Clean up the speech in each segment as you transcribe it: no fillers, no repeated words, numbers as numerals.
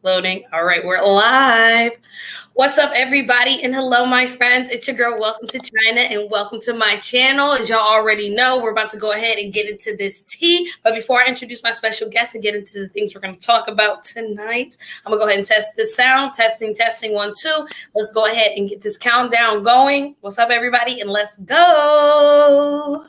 Loading. All right, we're live. What's up, everybody? And hello, my friends. It's your girl. Welcome to China and welcome to my channel. As y'all already know, we're about to go ahead and get into this tea. But before I introduce my special guest and get into the things we're going to talk about tonight, I'm going to go ahead and test the sound. Testing, 1, 2. Let's go ahead and get this countdown going. What's up, everybody? And let's go.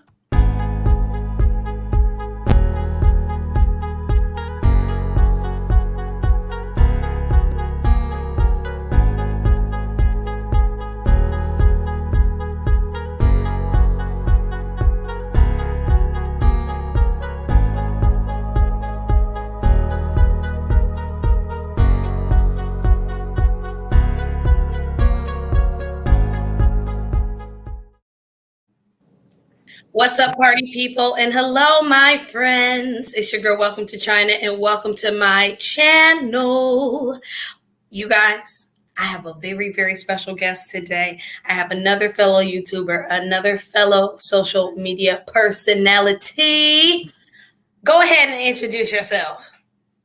What's up, party people? And hello, my friends. It's your girl. Welcome to China and welcome to my channel. You guys, I have a very, very special guest today. I have another fellow YouTuber, another fellow social media personality. Go ahead and introduce yourself.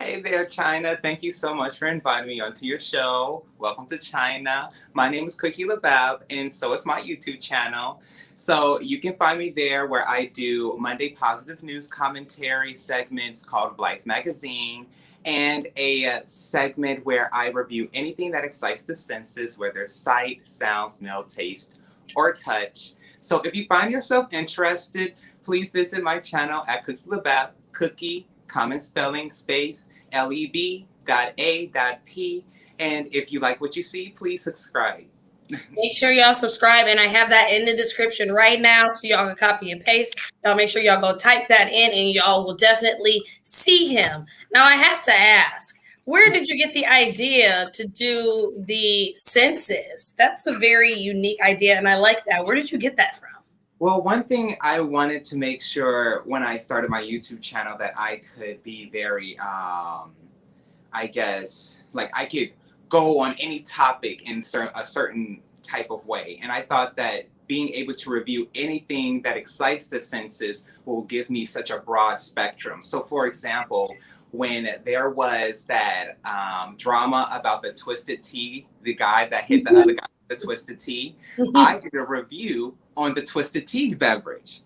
Hey there, China. Thank you so much for inviting me onto your show. Welcome to China. My name is Kourtney LeB.A.P, and so is my YouTube channel. So you can find me there where I do Monday positive news commentary segments called Life Magazine, and a segment where I review anything that excites the senses, whether sight, sound, smell, taste, or touch. So if you find yourself interested, please visit my channel at Kourtney LeB.A.P, Cookie, common spelling, space, LEB.A.P. And if you like what you see, please subscribe. Make sure y'all subscribe, and I have that in the description right now so y'all can copy and paste. Y'all make sure y'all go type that in and y'all will definitely see him. Now I have to ask, where did you get the idea to do the census? That's a very unique idea and I like that. Where did you get that from? Well, one thing I wanted to make sure when I started my YouTube channel that I could be very, I guess, like I could go on any topic in a certain type of way. And I thought that being able to review anything that excites the senses will give me such a broad spectrum. So for example, when there was that drama about the twisted tea, the guy that hit the other guy with the twisted tea, I did a review on the twisted tea beverage.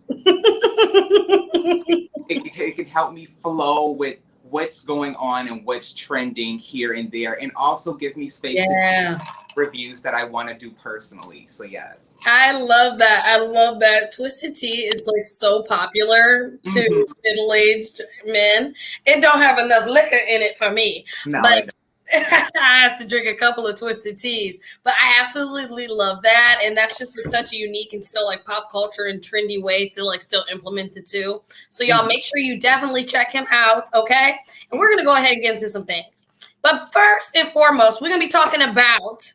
It can help me flow with what's going on and what's trending here and there, and also give me space to do reviews that I want to do personally. So yeah. I love that. I love that. Twisted tea is like so popular to middle-aged men. It don't have enough liquor in it for me. No, but I have to drink a couple of twisted teas. But I absolutely love that. And that's just like such a unique and still like pop culture and trendy way to like still implement the two. So y'all make sure you definitely check him out, okay? And we're going to go ahead and get into some things. But first and foremost, we're going to be talking about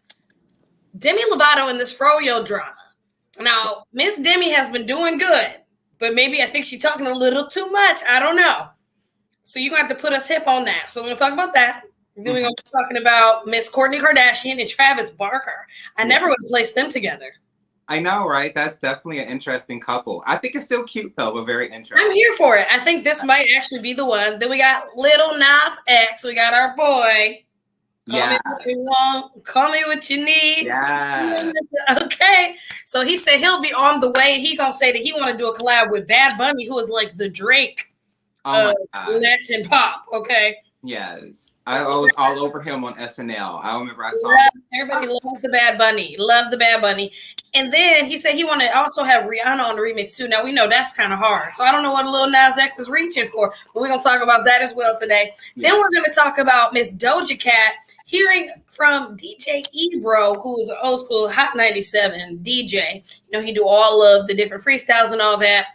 Demi Lovato and this Fro-Yo drama. Now, Miss Demi has been doing good, but maybe I think she's talking a little too much. I don't know. So you're going to have to put us hip on that. So we're going to talk about that. Then we're going to be talking about Miss Kourtney Kardashian and Travis Barker. I never would have placed them together. I know, right? That's definitely an interesting couple. I think it's still cute, though, but very interesting. I'm here for it. I think this might actually be the one. Then we got Lil Nas X. We got our boy. Call me what you want. Call me what you need. Yeah. Okay. So he said he'll be on the way. He gonna say that he want to do a collab with Bad Bunny, who is like the Drake of Latin pop. Okay. Yes. I was all over him on SNL. I remember I saw everybody loves the Bad Bunny. Love the Bad Bunny. And then he said he want to also have Rihanna on the remix too. Now we know that's kind of hard. So I don't know what Lil Nas X is reaching for, but we're gonna talk about that as well today. Yeah. Then we're gonna talk about Miss Doja Cat hearing from DJ Ebro, who is an old school Hot 97 DJ. You know, he do all of the different freestyles and all that.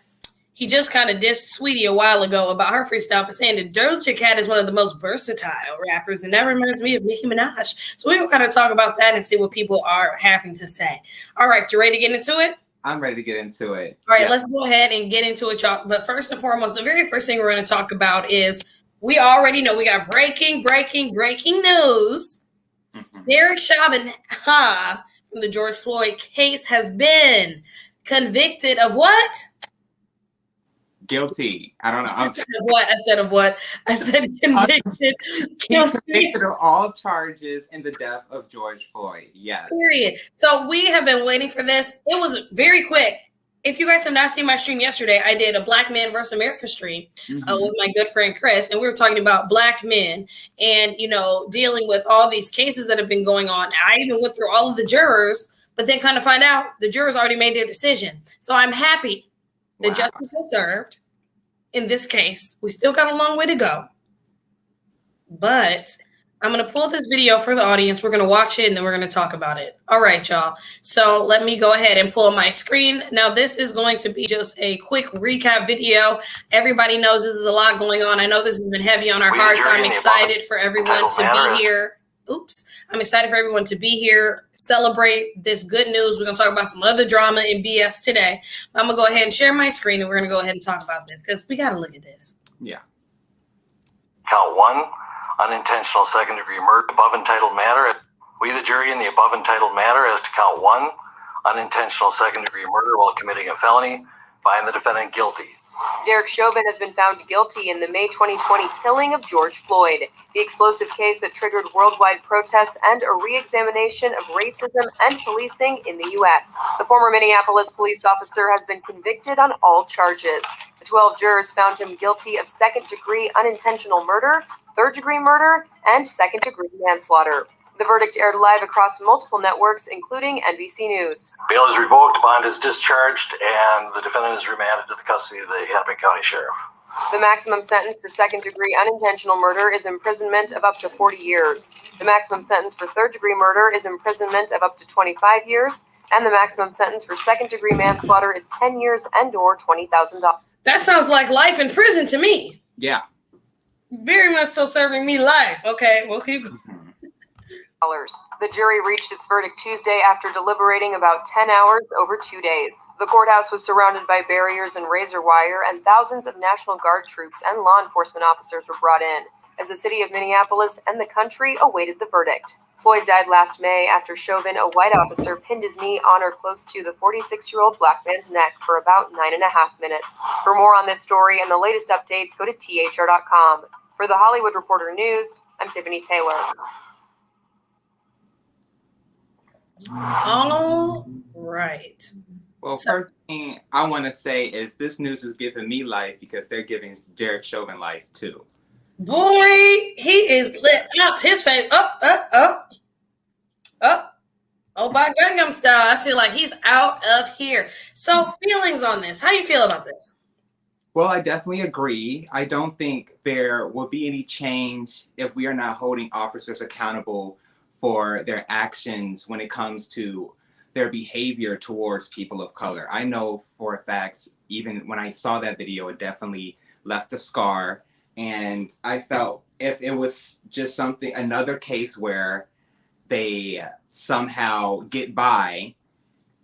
He just kind of dissed Sweetie a while ago about her freestyle, but saying that Doja Cat is one of the most versatile rappers, and that reminds me of Nicki Minaj. So we're going to kind of talk about that and see what people are having to say. All right, you ready to get into it? I'm ready to get into it. All right, let's go ahead and get into it, y'all. But first and foremost, the very first thing we're going to talk about is we already know we got breaking news. Derek Chauvin from the George Floyd case has been convicted of what? Guilty. I don't know. I said of what? I said of what? I said convicted. He's convicted of all charges in the death of George Floyd. Yes. Period. So we have been waiting for this. It was very quick. If you guys have not seen my stream yesterday, I did a Black Man versus America stream with my good friend Chris, and we were talking about Black men and, you know, dealing with all these cases that have been going on. I even went through all of the jurors, but then kind of find out the jurors already made their decision. So I'm happy that justice was served in this case. We still got a long way to go, but I'm going to pull this video for the audience. We're going to watch it and then we're going to talk about it. All right, y'all. So let me go ahead and pull my screen. Now, this is going to be just a quick recap video. Everybody knows this is a lot going on. I know this has been heavy on our hearts. I'm excited for everyone to be here. Oops. I'm excited for everyone to be here, celebrate this good news. We're going to talk about some other drama and BS today. I'm going to go ahead and share my screen and we're going to go ahead and talk about this because we got to look at this. Yeah. Count 1. Unintentional second-degree murder, above entitled matter. We, the jury, in the above entitled matter as to count 1, unintentional second-degree murder while committing a felony, find the defendant guilty. Derek Chauvin has been found guilty in the May 2020 killing of George Floyd, the explosive case that triggered worldwide protests and a re-examination of racism and policing in the U.S. The former Minneapolis police officer has been convicted on all charges. The 12 jurors found him guilty of second-degree unintentional murder, third-degree murder, and second-degree manslaughter. The verdict aired live across multiple networks, including NBC News. Bail is revoked, bond is discharged, and the defendant is remanded to the custody of the Hennepin County Sheriff. The maximum sentence for second-degree unintentional murder is imprisonment of up to 40 years. The maximum sentence for third-degree murder is imprisonment of up to 25 years, and the maximum sentence for second-degree manslaughter is 10 years and/or $20,000. That sounds like life in prison to me. Yeah. Very much so serving me life. Okay, we'll keep going. The jury reached its verdict Tuesday after deliberating about 10 hours over 2 days. The courthouse was surrounded by barriers and razor wire, and thousands of National Guard troops and law enforcement officers were brought in as the city of Minneapolis and the country awaited the verdict. Floyd died last May after Chauvin, a white officer, pinned his knee on or close to the 46-year-old black man's neck for about 9.5 minutes. For more on this story and the latest updates, go to thr.com. For the Hollywood Reporter News, I'm Tiffany Taylor. All right. Well, first thing I want to say is this news is giving me life because they're giving Derek Chauvin life too. Boy, he is lit up. His face up. Oh, by Gangnam Style. I feel like he's out of here. So, feelings on this. How you feel about this? Well, I definitely agree. I don't think there will be any change if we are not holding officers accountable for their actions when it comes to their behavior towards people of color. I know for a fact, even when I saw that video, it definitely left a scar. And I felt if it was just something, another case where they somehow get by,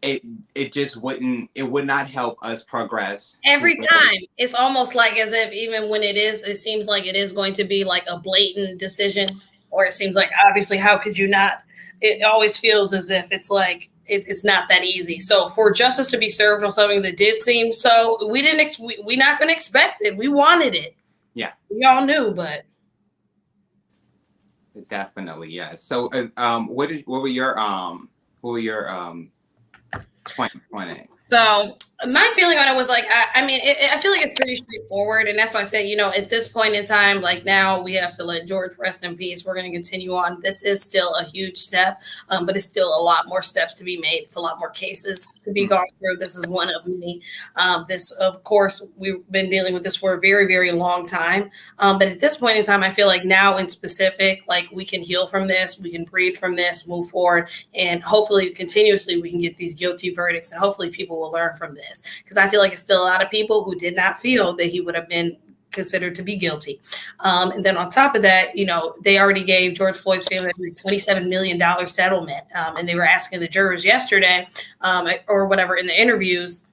it just wouldn't, it would not help us progress. Every time. It's almost like as if even when it is, it seems like it is going to be like a blatant decision, or it seems like obviously how could you not? It always feels as if it's like it's not that easy. So for justice to be served on something that did seem so, we're not going to expect it. We wanted it. Yeah, we all knew, but definitely, yeah. So, what were your 2020? So my feeling on it was like, I mean, I feel like it's pretty straightforward. And that's why I said, you know, at this point in time, like now we have to let George rest in peace. We're going to continue on. This is still a huge step, but it's still a lot more steps to be made. It's a lot more cases to be gone through. This is one of many. This, of course, we've been dealing with this for a very, very long time. But at this point in time, I feel like now in specific, like we can heal from this. We can breathe from this, move forward. And hopefully continuously we can get these guilty verdicts, and hopefully people will learn from this. Because I feel like it's still a lot of people who did not feel that he would have been considered to be guilty. And then on top of that, you know, they already gave George Floyd's family a $27 million settlement. And they were asking the jurors yesterday or whatever in the interviews,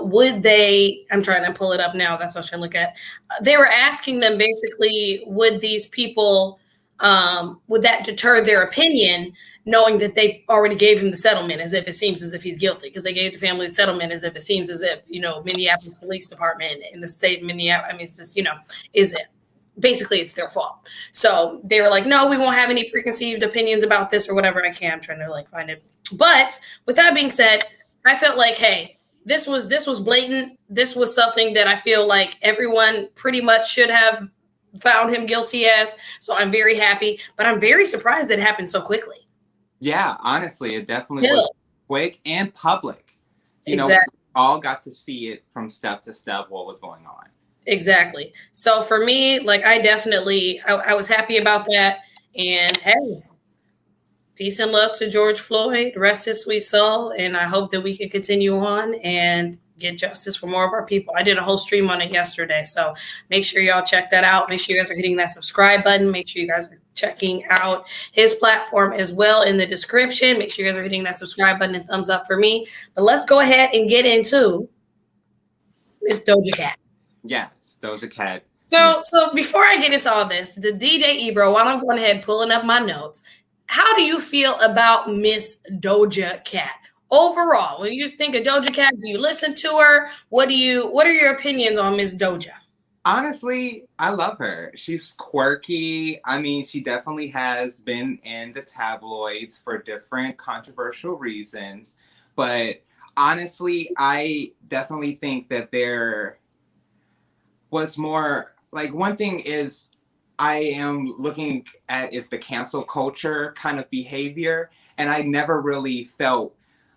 would they, I'm trying to pull it up now. That's what I was trying to look at. They were asking them basically, would these people would that deter their opinion, knowing that they already gave him the settlement, as if it seems as if he's guilty, because they gave the family the settlement as if it seems as if, Minneapolis Police Department in the state of Minneapolis, I mean, it's just, is it? Basically, it's their fault. So they were like, no, we won't have any preconceived opinions about this or whatever. I'm trying to find it. But with that being said, I felt like, hey, this was blatant. This was something that I feel like everyone pretty much should have found him guilty as. So I'm very happy, but I'm very surprised it happened so quickly. Yeah, honestly, it definitely was quick and public. Exactly. We all got to see it from step to step what was going on. Exactly. So for me, I was happy about that. And hey, peace and love to George Floyd, rest his sweet soul. And I hope that we can continue on and get justice for more of our people. I did a whole stream on it yesterday. So make sure y'all check that out. Make sure you guys are hitting that subscribe button. Make sure you guys are checking out his platform as well in the description. Make sure you guys are hitting that subscribe button and thumbs up for me. But let's go ahead and get into this Doja Cat. Yes, Doja Cat. So before I get into all this, the DJ Ebro, while I'm going ahead pulling up my notes, how do you feel about Miss Doja Cat? Overall, when you think of Doja Cat, do you listen to her? What are your opinions on Miss Doja? Honestly, I love her. She's quirky. I mean, she definitely has been in the tabloids for different controversial reasons. But honestly, I definitely think that there was more, like, one thing is I am looking at is the cancel culture kind of behavior. And I never really felt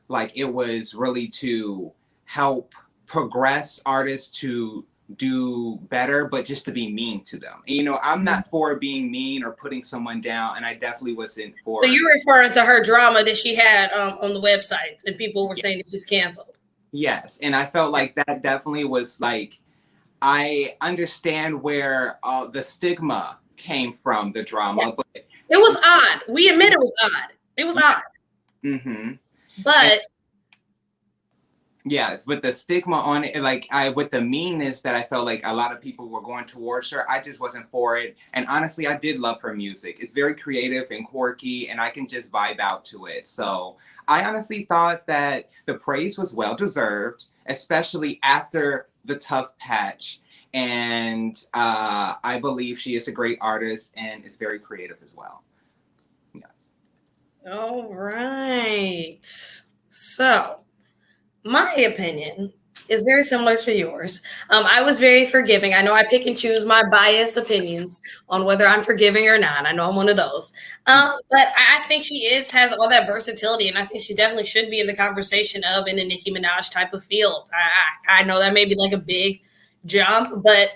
like it was really to help progress artists to do better, but just to be mean to them. I'm not for being mean or putting someone down, and I definitely wasn't for. So you're referring to her drama that she had on the websites, and people were saying that she's canceled. Yes, and I felt like that definitely was like, I understand where the stigma came from, the drama, but it was odd. We admit it was odd. It was odd. Mm-hmm. But yes, with the stigma on it, with the meanness that I felt like a lot of people were going towards her, I just wasn't for it. And honestly, I did love her music. It's very creative and quirky, and I can just vibe out to it. So I honestly thought that the praise was well deserved, especially after the tough patch. And I believe she is a great artist and is very creative as well. Yes. All right. So my opinion is very similar to yours. I was very forgiving. I know I pick and choose my biased opinions on whether I'm forgiving or not. I know I'm one of those. But I think she has all that versatility, and I think she definitely should be in the conversation of in a Nicki Minaj type of field. I know that may be like a big jump, but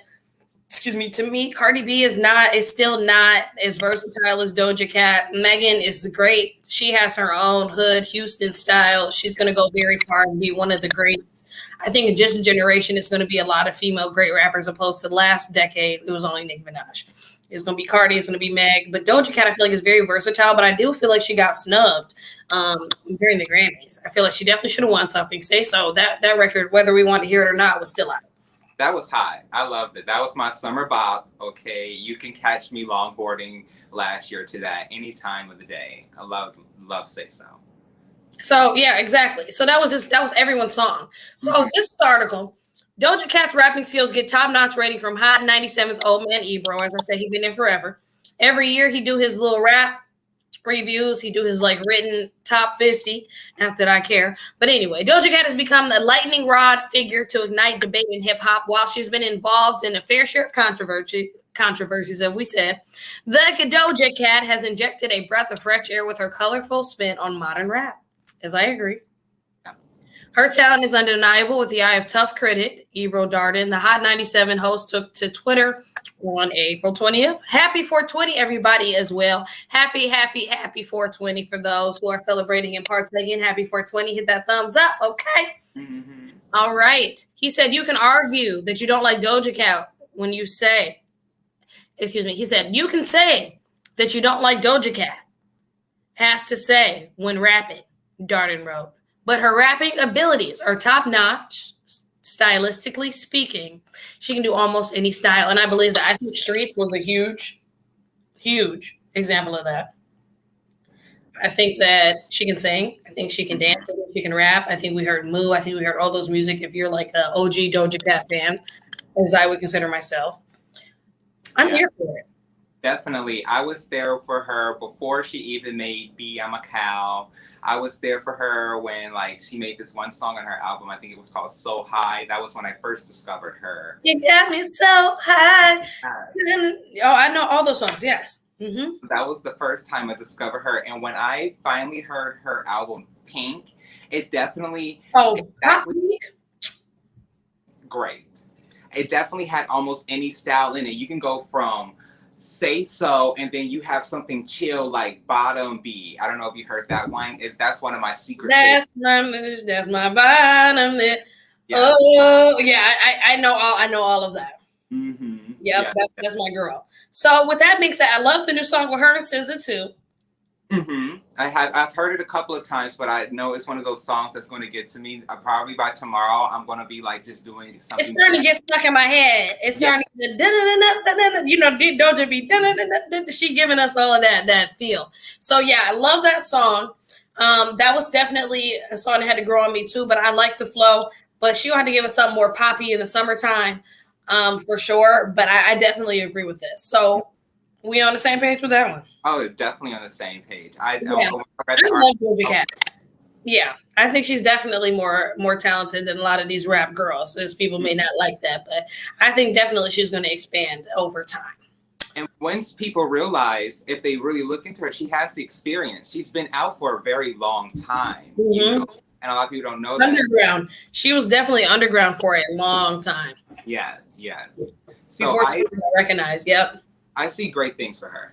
to me, Cardi B is still not as versatile as Doja Cat. Megan is great. She has her own hood Houston style. She's going to go very far and be one of the greats. I think in just a generation, it's going to be a lot of female great rappers, opposed to last decade, it was only Nicki Minaj. It's going to be Cardi, it's going to be Meg. But Doja Cat, I feel like, is very versatile, but I do feel like she got snubbed during the Grammys. I feel like she definitely should have won something. Say so. That record, whether we want to hear it or not, was still out. That was high. I loved it. That was my summer bop. Okay, you can catch me longboarding last year to that any time of the day. I love Say So. So yeah, exactly. So that was everyone's song. So This article, Doja Cat's rapping skills get top-notch rating from Hot 97's Old Man Ebro. As I said, he's been in forever. Every year he do his little rap reviews. He do his written top 50. Not that I care. But anyway, Doja Cat has become the lightning rod figure to ignite debate in hip hop. While she's been involved in a fair share of controversies, as we said, the Doja Cat has injected a breath of fresh air with her colorful spin on modern rap. As I agree. Her talent is undeniable with the eye of tough critic, Ebro Darden. The Hot 97 host took to Twitter on April 20th. Happy 420, everybody, as well. Happy 420 for those who are celebrating and partaking. Happy 420. Hit that thumbs up, okay? Mm-hmm. All right. He said, you can argue that you don't like Doja Cat when you say, he said, you can say that you don't like Doja Cat. Has to say when rapping, Darden wrote. But her rapping abilities are top-notch, stylistically speaking. She can do almost any style. And I believe that. I think Streets was a huge example of that. I think that she can sing. I think she can dance. I think she can rap. I think we heard Moo. I think we heard all those music. If you're like an OG Doja Cat fan, as I would consider myself, I'm here for it. Definitely. I was there for her before she even made B I'm a Cow. I was there for her when like she made this one song on her album. I think it was called So High. That was when I first discovered her. You got me so high. Oh, I know all those songs. Yes. Mm-hmm. That was the first time I discovered her. And when I finally heard her album Pink, it definitely great. It definitely had almost any style in it. You can go from Say So, and then you have something chill like Bottom B. I don't know if you heard that one. That's one of my secret favorites. That's my bottom bit. Yeah. Oh yeah, I know all of that. Mm-hmm. Yep, that's my girl. So with that being said, I love the new song with her and SZA too. Mm-hmm. I've heard it a couple of times, but I know it's one of those songs that's going to get to me. Probably by tomorrow, I'm going to be like just doing something. It's starting to get stuck in my head. It's starting to, you know, Doja be, she giving us all of that feel. So yeah, I love that song. That was definitely a song that had to grow on me too, but I like the flow. But she'll have to give us something more poppy in the summertime, for sure. But I definitely agree with this. So we on the same page with that one? Oh, definitely on the same page. I love Doja Cat. Yeah, I think she's definitely more talented than a lot of these rap girls, as people may not like that. But I think definitely she's going to expand over time. And once people realize, if they really look into her, she has the experience. She's been out for a very long time. Mm-hmm. You know? And a lot of people don't know that. Underground. She was definitely underground for a long time. Yes. So before she was recognized. Yep. I see great things for her.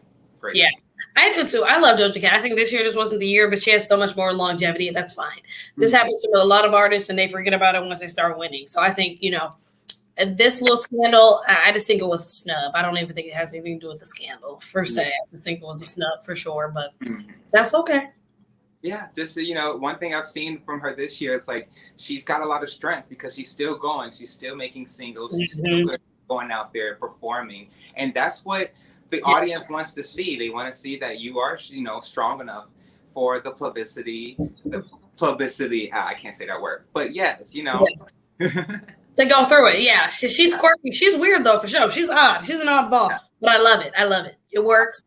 Yeah, I do too. I love Doja Cat. I think this year just wasn't the year, but she has so much more longevity. That's fine. This happens to a lot of artists, and they forget about it once they start winning. So I think, you know, this little scandal, I just think it was a snub. I don't even think it has anything to do with the scandal per se. I just think it was a snub for sure, but that's okay. Yeah, just, you know, one thing I've seen from her this year, it's like she's got a lot of strength because she's still going. She's still making singles. She's still going out there performing. And that's what the audience wants to see. They want to see that you are, you know, strong enough for the publicity. I can't say that word, but yes, you know. To go through it. Yeah, she's quirky. She's weird though, for sure. She's odd. She's an oddball, but I love it. I love it. It works.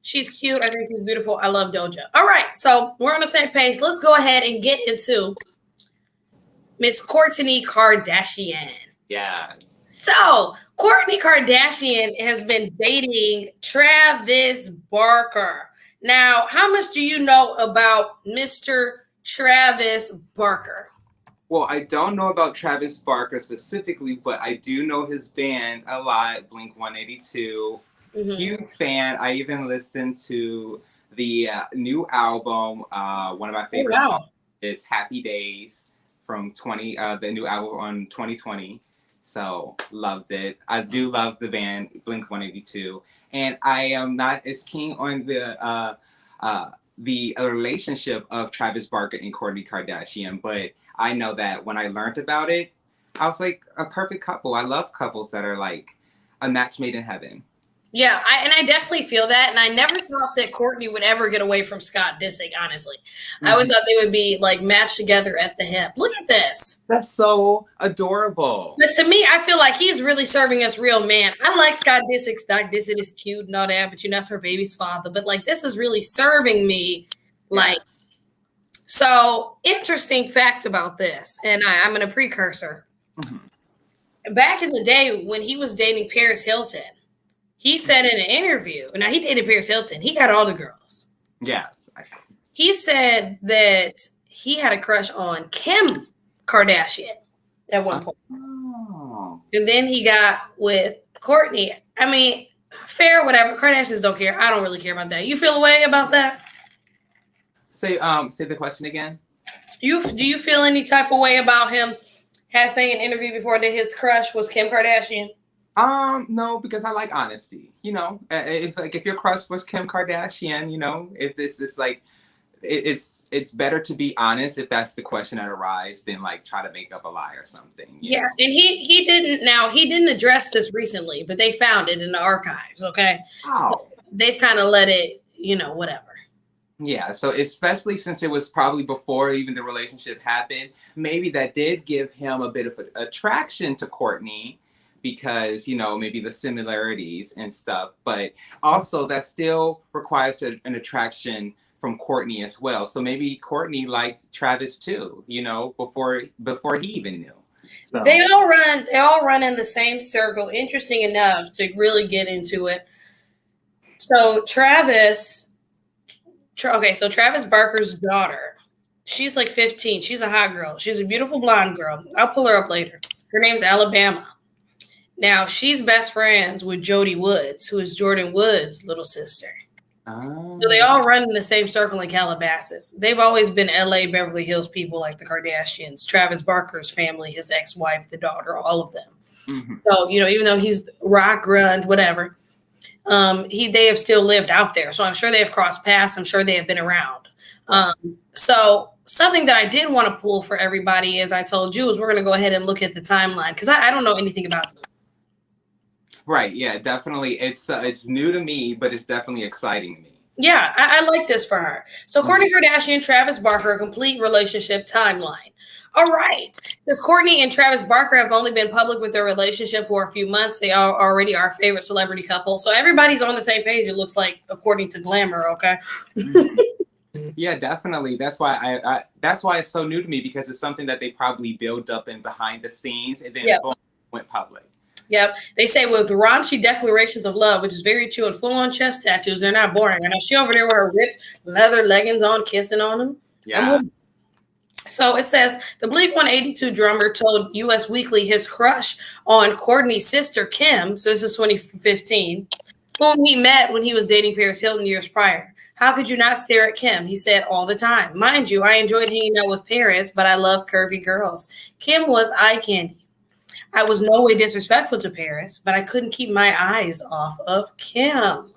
She's cute. I think she's beautiful. I love Doja. All right, so we're on the same page. Let's go ahead and get into Miss Kourtney Kardashian. Yes. So Kourtney Kardashian has been dating Travis Barker. Now, how much do you know about Mr. Travis Barker? Well, I don't know about Travis Barker specifically, but I do know his band a lot, Blink-182. Huge fan. I even listened to the new album. One of my favorite songs is Happy Days from the new album on 2020. So loved it. I do love the band Blink-182. And I am not as keen on the relationship of Travis Barker and Kourtney Kardashian, but I know that when I learned about it, I was like, a perfect couple. I love couples that are like a match made in heaven. Yeah, I definitely feel that. And I never thought that Kourtney would ever get away from Scott Disick, honestly. I always thought they would be like matched together at the hip. Look at this. That's so adorable. But to me, I feel like he's really serving us real man. I like Scott Disick. Scott Disick is cute and all that, but you know, that's her baby's father. But like, this is really serving me like. So, interesting fact about this, and I'm in a precursor. Back in the day when he was dating Paris Hilton, he said in an interview, now he dated Paris Hilton, he got all the girls. Yes. He said that he had a crush on Kim Kardashian at one point. And then he got with Kourtney. I mean, fair, whatever. Kardashians don't care. I don't really care about that. You feel a way about that? Say the question again. Do you feel any type of way about him saying in an interview before that his crush was Kim Kardashian? No, because I like honesty. You know, if your crush was Kim Kardashian, you know, if this is like, it's better to be honest if that's the question that arises than like try to make up a lie or something. You know? And he didn't address this recently, but they found it in the archives. Okay. Oh. they've kind of let it, whatever. Yeah, so especially since it was probably before even the relationship happened, maybe that did give him a bit of attraction to Kourtney because, maybe the similarities and stuff. But also that still requires an attraction from Kourtney as well. So maybe Kourtney liked Travis too, before he even knew. So. They all run in the same circle. Interesting enough to really get into it. So Travis Barker's daughter, she's like 15. She's a hot girl. She's a beautiful blonde girl. I'll pull her up later. Her name's Alabama. Now, she's best friends with Jody Woods, who is Jordan Woods' little sister. Oh. So they all run in the same circle in Calabasas. They've always been LA, Beverly Hills people like the Kardashians, Travis Barker's family, his ex-wife, the daughter, all of them. Mm-hmm. So, even though he's rock grunge, whatever, they have still lived out there. So I'm sure they have crossed paths. I'm sure they have been around. So something that I did want to pull for everybody, as I told you, is we're going to go ahead and look at the timeline because I don't know anything about this. Right. Yeah, definitely. It's new to me, but it's definitely exciting to me. Yeah, I like this for her. So Kourtney Kardashian, Travis Barker, a complete relationship timeline. All right. Since Kourtney and Travis Barker have only been public with their relationship for a few months, they are already our favorite celebrity couple. So everybody's on the same page, it looks like, according to Glamour, okay? Yeah, definitely. That's why that's why it's so new to me, because it's something that they probably built up in behind the scenes and then boom, went public. Yep. They say with raunchy declarations of love, which is very true, and full-on chest tattoos, they're not boring. I know she over there with her ripped leather leggings on, kissing on them. Yeah. So it says the Blink-182 drummer told US Weekly his crush on Kourtney's sister, Kim, so this is 2015, whom he met when he was dating Paris Hilton years prior. How could you not stare at Kim? He said all the time. Mind you, I enjoyed hanging out with Paris, but I love curvy girls. Kim was eye candy. I was no way disrespectful to Paris, but I couldn't keep my eyes off of Kim.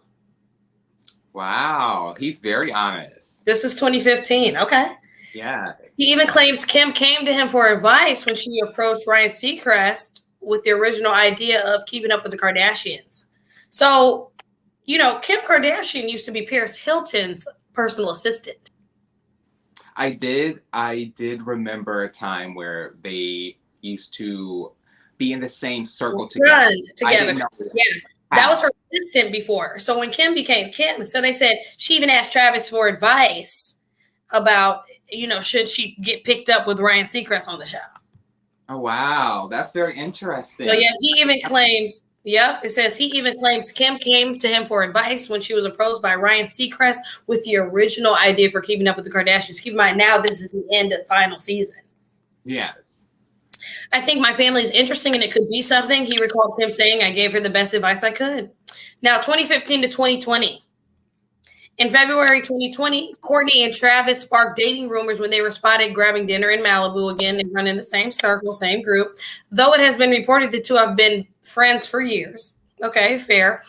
Wow, he's very honest. This is 2015. Okay. Yeah. He even claims Kim came to him for advice when she approached Ryan Seacrest with the original idea of keeping up with the Kardashians. So, Kim Kardashian used to be Paris Hilton's personal assistant. I did remember a time where they used to be in the same circle together. Yeah. That was her assistant before. So when Kim became Kim, so they said she even asked Travis for advice about, should she get picked up with Ryan Seacrest on the show. Oh, wow. That's very interesting. So yeah, he even claims, it says he even claims Kim came to him for advice when she was approached by Ryan Seacrest with the original idea for keeping up with the Kardashians. Keep in mind, now this is the end of the final season. Yes. I think my family is interesting and it could be something. He recalled Kim saying, I gave her the best advice I could. Now, 2015 to 2020. In February 2020, Kourtney and Travis sparked dating rumors when they were spotted grabbing dinner in Malibu again. They run in the same circle, same group. Though it has been reported the two have been friends for years. Okay, fair.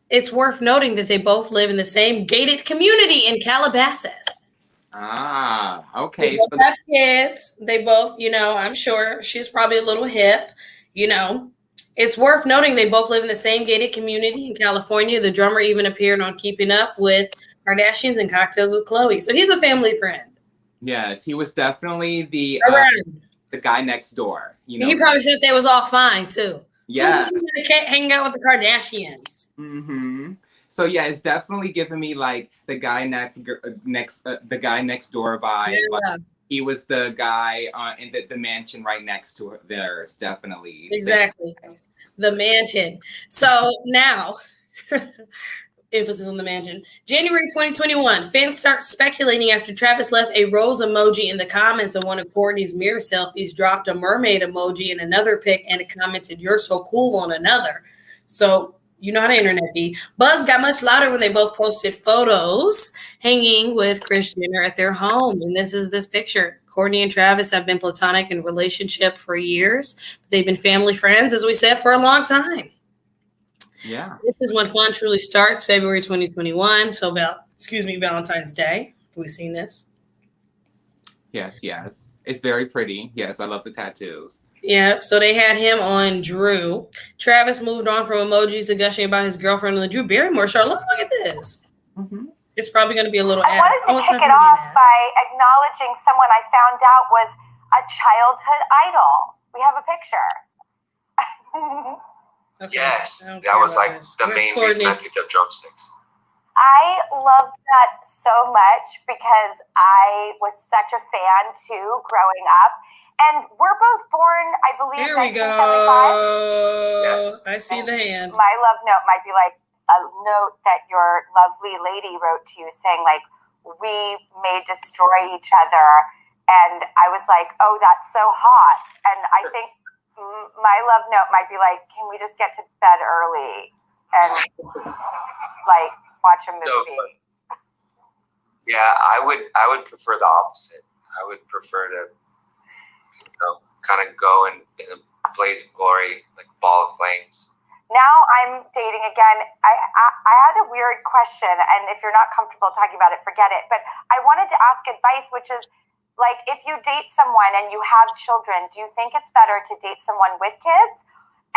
It's worth noting that they both live in the same gated community in Calabasas. Ah, okay. They both have kids. They both, I'm sure she's probably a little hip, It's worth noting they both live in the same gated community in California. The drummer even appeared on Keeping Up with Kardashians and Cocktails with Khloe. So he's a family friend. Yes, he was definitely the guy next door. He probably said they was all fine too. Yeah. They can't hang out with the Kardashians. Mm-hmm. So yeah, it's definitely giving me like the guy next door vibe. Yeah. Like, he was the guy in the mansion right next to theirs, definitely. Exactly. The mansion. So now, emphasis on the mansion. January 2021, fans start speculating after Travis left a rose emoji in the comments of one of Kourtney's mirror selfies, dropped a mermaid emoji in another pic, and it commented, "You're so cool" on another. So you know how the internet be. Buzz got much louder when they both posted photos hanging with Kris Jenner at their home. And this is this picture. Kourtney and Travis have been platonic in relationship for years. They've been family friends, as we said, for a long time. Yeah. This is when fun truly starts, February 2021. So Valentine's Day. Have we seen this? Yes. It's very pretty. Yes, I love the tattoos. Yeah, so they had him on Drew. Travis moved on from emojis to gushing about his girlfriend on the Drew Barrymore show. Let's look at this. Mm-hmm. It's probably going to be a little I wanted to kick it off by acknowledging someone I found out was a childhood idol. We have a picture. Okay. Yes, that was like the main reason I picked up drumsticks. I loved that so much because I was such a fan too growing up. And we're both born, I believe, Here we 1975. Yes. I see the hand. My love note might be like a note that your lovely lady wrote to you saying, like, we may destroy each other. And I was like, oh, that's so hot. And I think my love note might be like, can we just get to bed early and like watch a movie? So, yeah, I would prefer the opposite. I would prefer to, kind of go in a blaze of glory, like a ball of flames. Now I'm dating again. I had a weird question, and if you're not comfortable talking about it, forget it. But I wanted to ask advice, which is, like, if you date someone and you have children, do you think it's better to date someone with kids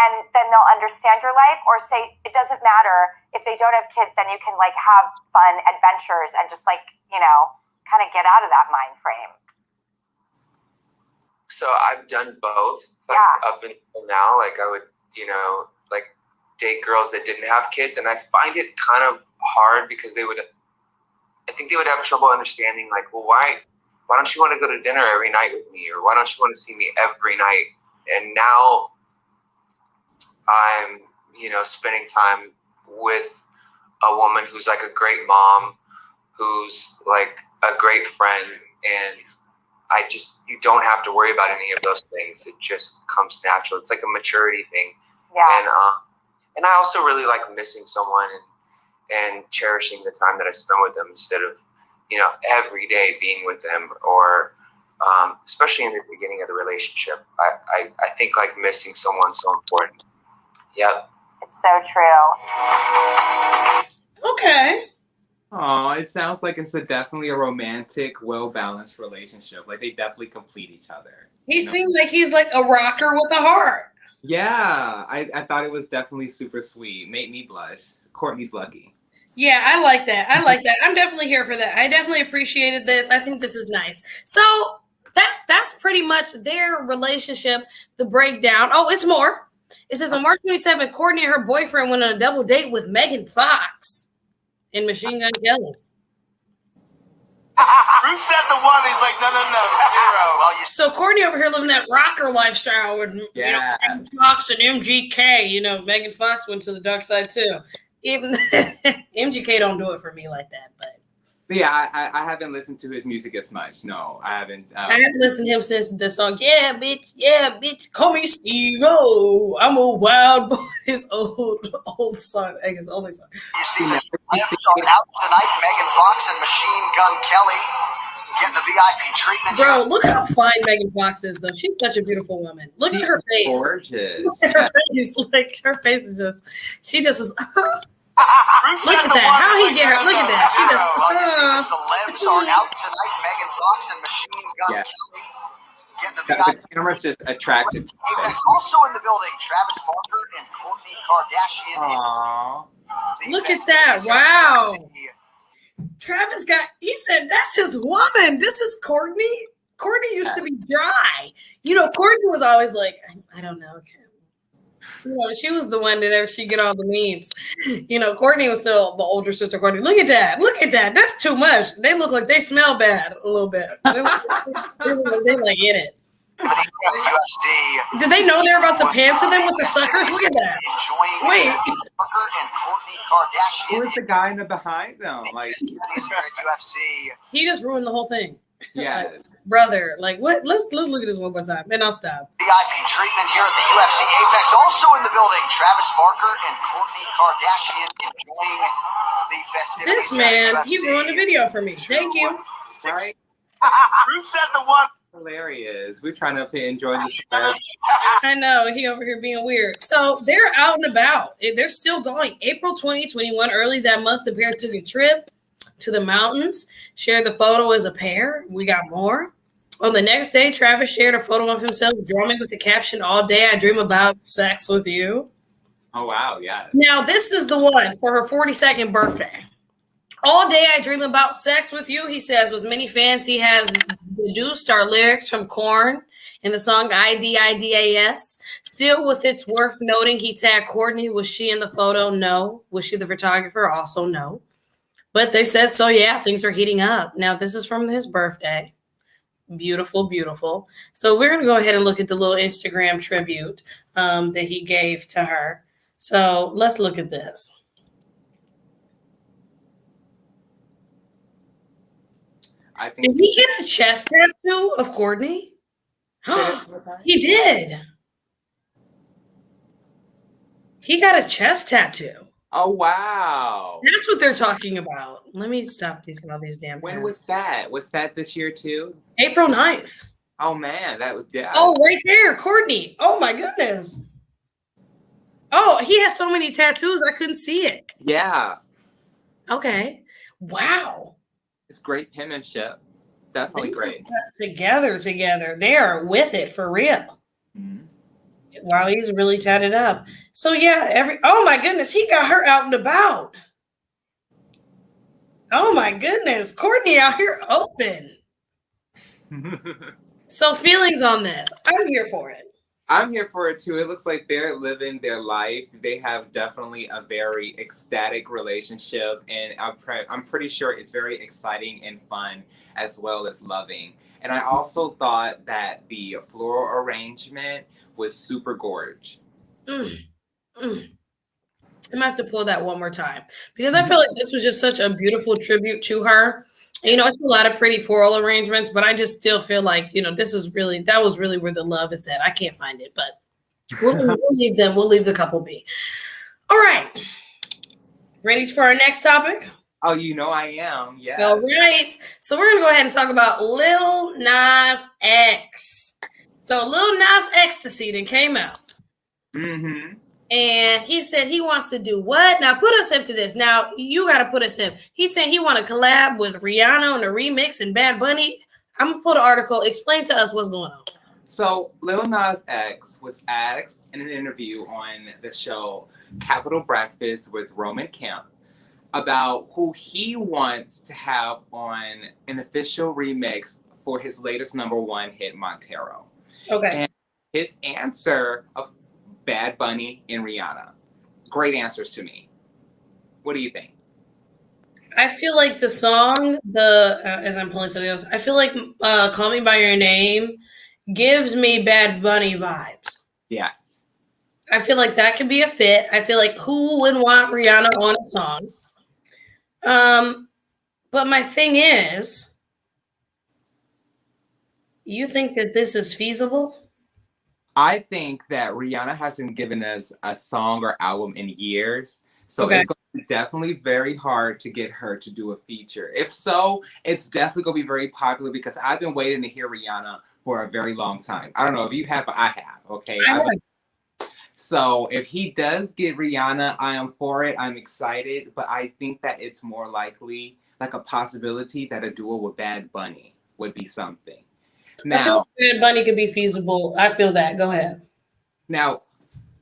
and then they'll understand your life, or say it doesn't matter if they don't have kids, then you can like have fun adventures and just like, kind of get out of that mind frame? So I've done both. Like, yeah. Up until now, like I would, like date girls that didn't have kids, and I find it kind of hard because I think they would have trouble understanding, like, well, why don't you want to go to dinner every night with me? Or why don't you want to see me every night? And now I'm, spending time with a woman who's like a great mom, who's like a great friend. And you don't have to worry about any of those things. It just comes natural. It's like a maturity thing. Yeah. And I also really like missing someone and cherishing the time that I spend with them instead of, every day being with them, or especially in the beginning of the relationship. I think like missing someone's so important. Yep. It's so true. Okay. Oh, it sounds like it's definitely a romantic, well-balanced relationship. Like they definitely complete each other. He seems like he's like a rocker with a heart. Yeah, I thought it was definitely super sweet. Made me blush. Kourtney's lucky. Yeah, I like that. I'm definitely here for that. I definitely appreciated this. I think this is nice. So that's pretty much their relationship, the breakdown. Oh, it's more. It says on March 27th, Kourtney and her boyfriend went on a double date with Megan Fox in Machine Gun Kelly. Who said the one? He's like, no, zero. Well, so Kourtney over here living that rocker lifestyle with Megan Fox and MGK. Megan Fox went to the dark side too. Even MGK don't do it for me like that, but yeah, I haven't listened to his music as much. No, I haven't. I haven't listened to him since the song "Yeah, bitch, call me Steve-O. I'm a wild boy." His old song, I guess, only song. You see this out tonight, Megan Fox and Machine Gun Kelly getting the VIP treatment. Bro, look how fine Megan Fox is, though. She's such a beautiful woman. Look at her face. Gorgeous. Look at her face. Like her face is just. She just was. Look at that. How he get her? Look at that. She just. The celebs are out tonight. Megan Fox and Machine Gun Kelly getting the VIP. The camera's just attracted to them. Also in the building, Travis Barker and Kourtney Kardashian. Aww. Look at that. Wow. Travis he said that's his woman. This is Kourtney. Kourtney used to be dry. Kourtney was always like, I don't know. She was the one that she get all the memes. Kourtney was still the older sister. Kourtney, look at that. Look at that. That's too much. They look like they smell bad a little bit. They like in it. Did they know they're about to pan to them with the suckers? Look at that. Wait. Where's the guy in the behind them? Like he just ruined the whole thing. Yeah. Brother, like what? Let's look at this one more time, and I'll stop. VIP treatment here at the UFC Apex. Also in the building, Travis Barker and Kourtney Kardashian enjoying the festivities. This man, he ruined the video for me. Thank you. Right? Who said the one? Hilarious. We're trying to enjoy this. I know he over here being weird. So they're out and about. They're still going. April 2021, early that month, the pair took a trip to the mountains. Shared the photo as a pair. We got more. On the next day, Travis shared a photo of himself drumming with the caption, "All day I dream about sex with you." Oh, wow. Yeah. Now, this is the one for her 42nd birthday. "All day I dream about sex with you," he says. With many fans, he has deduced our lyrics from Korn in the song IDIDAS. Still, with it's worth noting, he tagged Kourtney. Was she in the photo? No. Was she the photographer? Also no. But they said, so yeah, things are heating up. Now, this is from his birthday. Beautiful, beautiful. So we're going to go ahead and look at the little Instagram tribute that he gave to her. So let's look at this. I think Did he get a chest tattoo of Kourtney? He did. He got a chest tattoo. Oh, wow. That's what they're talking about. Let me stop all these damn When ads. was that? Was that this year too? April 9th. Oh man, that was yeah. Oh, right there, Kourtney. Oh my goodness. Oh, he has so many tattoos, I couldn't see it. Yeah. Okay. Wow. It's great penmanship. Definitely great. Together. They are with it for real. Mm-hmm. Wow, he's really tatted up. So yeah, oh my goodness, he got her out and about. Oh my goodness, Kourtney out here open. So feelings on this. I'm here for it. I'm here for it too. It looks like they're living their life. They have definitely a very ecstatic relationship, and I'm pretty sure it's very exciting and fun as well as loving. And I also thought that the floral arrangement was super gorge. I'm gonna have to pull that one more time because I feel like this was just such a beautiful tribute to her. And, you know, it's a lot of pretty floral arrangements, but I just still feel like, you know, that was really where the love is at. I can't find it, but we'll leave them. We'll leave the couple be. All right. Ready for our next topic? Oh, you know I am. Yeah. All right. So we're going to go ahead and talk about Lil Nas X. So Lil Nas Ecstasy then came out. Mm-hmm. And he said he wants to do what? Now put us into this. Now you got to put us in. He said he want to collab with Rihanna on a remix and Bad Bunny. I'm going to put an article. Explain to us what's going on. So Lil Nas X was asked in an interview on the show Capital Breakfast with Roman Kemp about who he wants to have on an official remix for his latest #1 hit, Montero. Okay. And his answer of Bad Bunny and Rihanna. Great answers to me. What do you think? I feel like the song, as I'm pulling something else, I feel like Call Me By Your Name gives me Bad Bunny vibes. Yeah. I feel like that could be a fit. I feel like who wouldn't want Rihanna on a song? But my thing is, you think that this is feasible? I think that Rihanna hasn't given us a song or album in years. So Okay. It's going to be definitely very hard to get her to do a feature. If so, it's definitely going to be very popular because I've been waiting to hear Rihanna for a very long time. I don't know if you have, but I have. Okay. So if he does get Rihanna, I am for it. I'm excited. But I think that it's more likely, like a possibility, that a duo with Bad Bunny would be something. I feel like Bad Bunny could be feasible. I feel that. Go ahead. Now,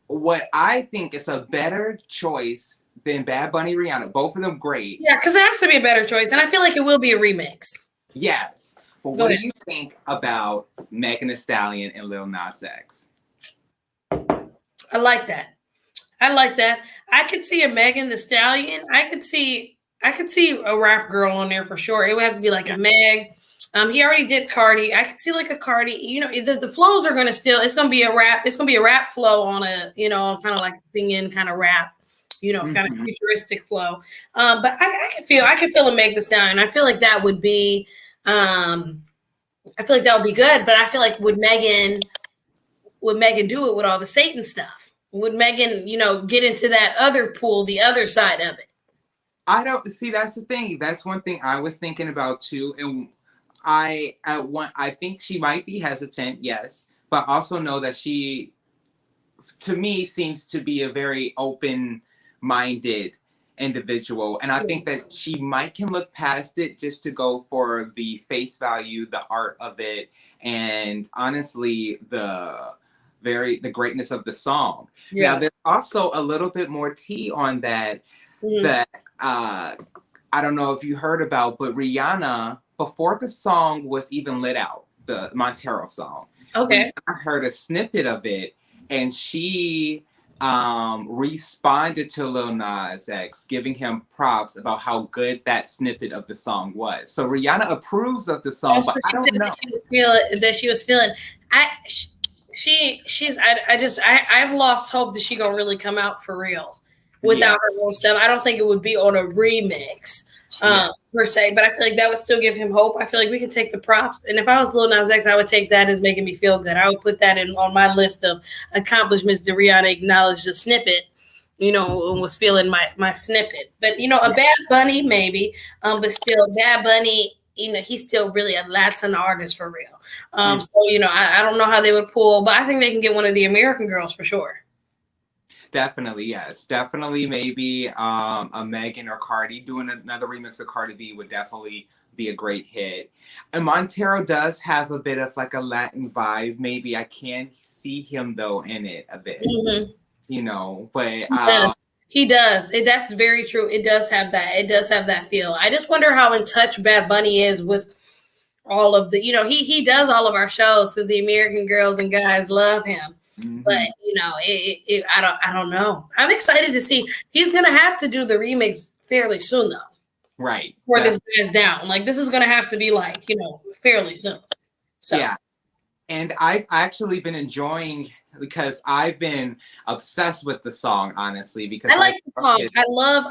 what I think is a better choice than Bad Bunny, Rihanna, both of them great. Yeah, because it has to be a better choice. And I feel like it will be a remix. Yes. But what do you think about Megan Thee Stallion and Lil Nas X? I like that. I could see a Megan Thee Stallion. I could see a rap girl on there for sure. It would have to be like a Meg. He already did Cardi. I could see like a Cardi. You know, the flows are gonna it's gonna be a rap. It's gonna be a rap flow on a, you know, kind of like singing kind of rap, you know, kind of futuristic flow. But I can feel a Meg Thee Stallion. I feel like that would be good. But I feel like would Megan do it with all the Satan stuff? Would Megan, you know, get into that other pool, the other side of it? I don't see. That's the thing. That's one thing I was thinking about too. And I think she might be hesitant, yes, but also know that she, to me, seems to be a very open-minded individual, and I think that she might can look past it just to go for the face value, the art of it, and honestly the greatness of the song. Now there's also a little bit more tea on that that I don't know if you heard about, but Rihanna, before the song was even lit out, the Montero song, I heard a snippet of it, and she responded to Lil Nas X, giving him props about how good that snippet of the song was. So Rihanna approves of the song, but I don't know. She was feeling. I've lost hope that she gonna really come out for real without her own stuff. I don't think it would be on a remix per se, but I feel like that would still give him hope. I feel like we can take the props, and if I was Lil Nas X, I would take that as making me feel good. I would put that in on my list of accomplishments that Rihanna acknowledged the snippet, you know, and was feeling my snippet. But you know, a Bad Bunny maybe, but still Bad Bunny, you know, he's still really a Latin artist for real. So you know, I don't know how they would pull, but I think they can get one of the American girls for sure. Definitely, yes. Definitely, maybe a Megan or Cardi doing another remix of Cardi B would definitely be a great hit. And Montero does have a bit of like a Latin vibe. Maybe I can see him though in it a bit, you know. But he does. That's very true. It does have that. It does have that feel. I just wonder how in touch Bad Bunny is with all of the. You know, he does all of our shows because the American girls and guys love him. But you know, I don't know. I'm excited to see. He's gonna have to do the remix fairly soon, though. Right. Before this guy's down, like this is gonna have to be like, you know, fairly soon. So yeah. And I've actually been enjoying because I've been obsessed with the song, honestly. Because I like the song. I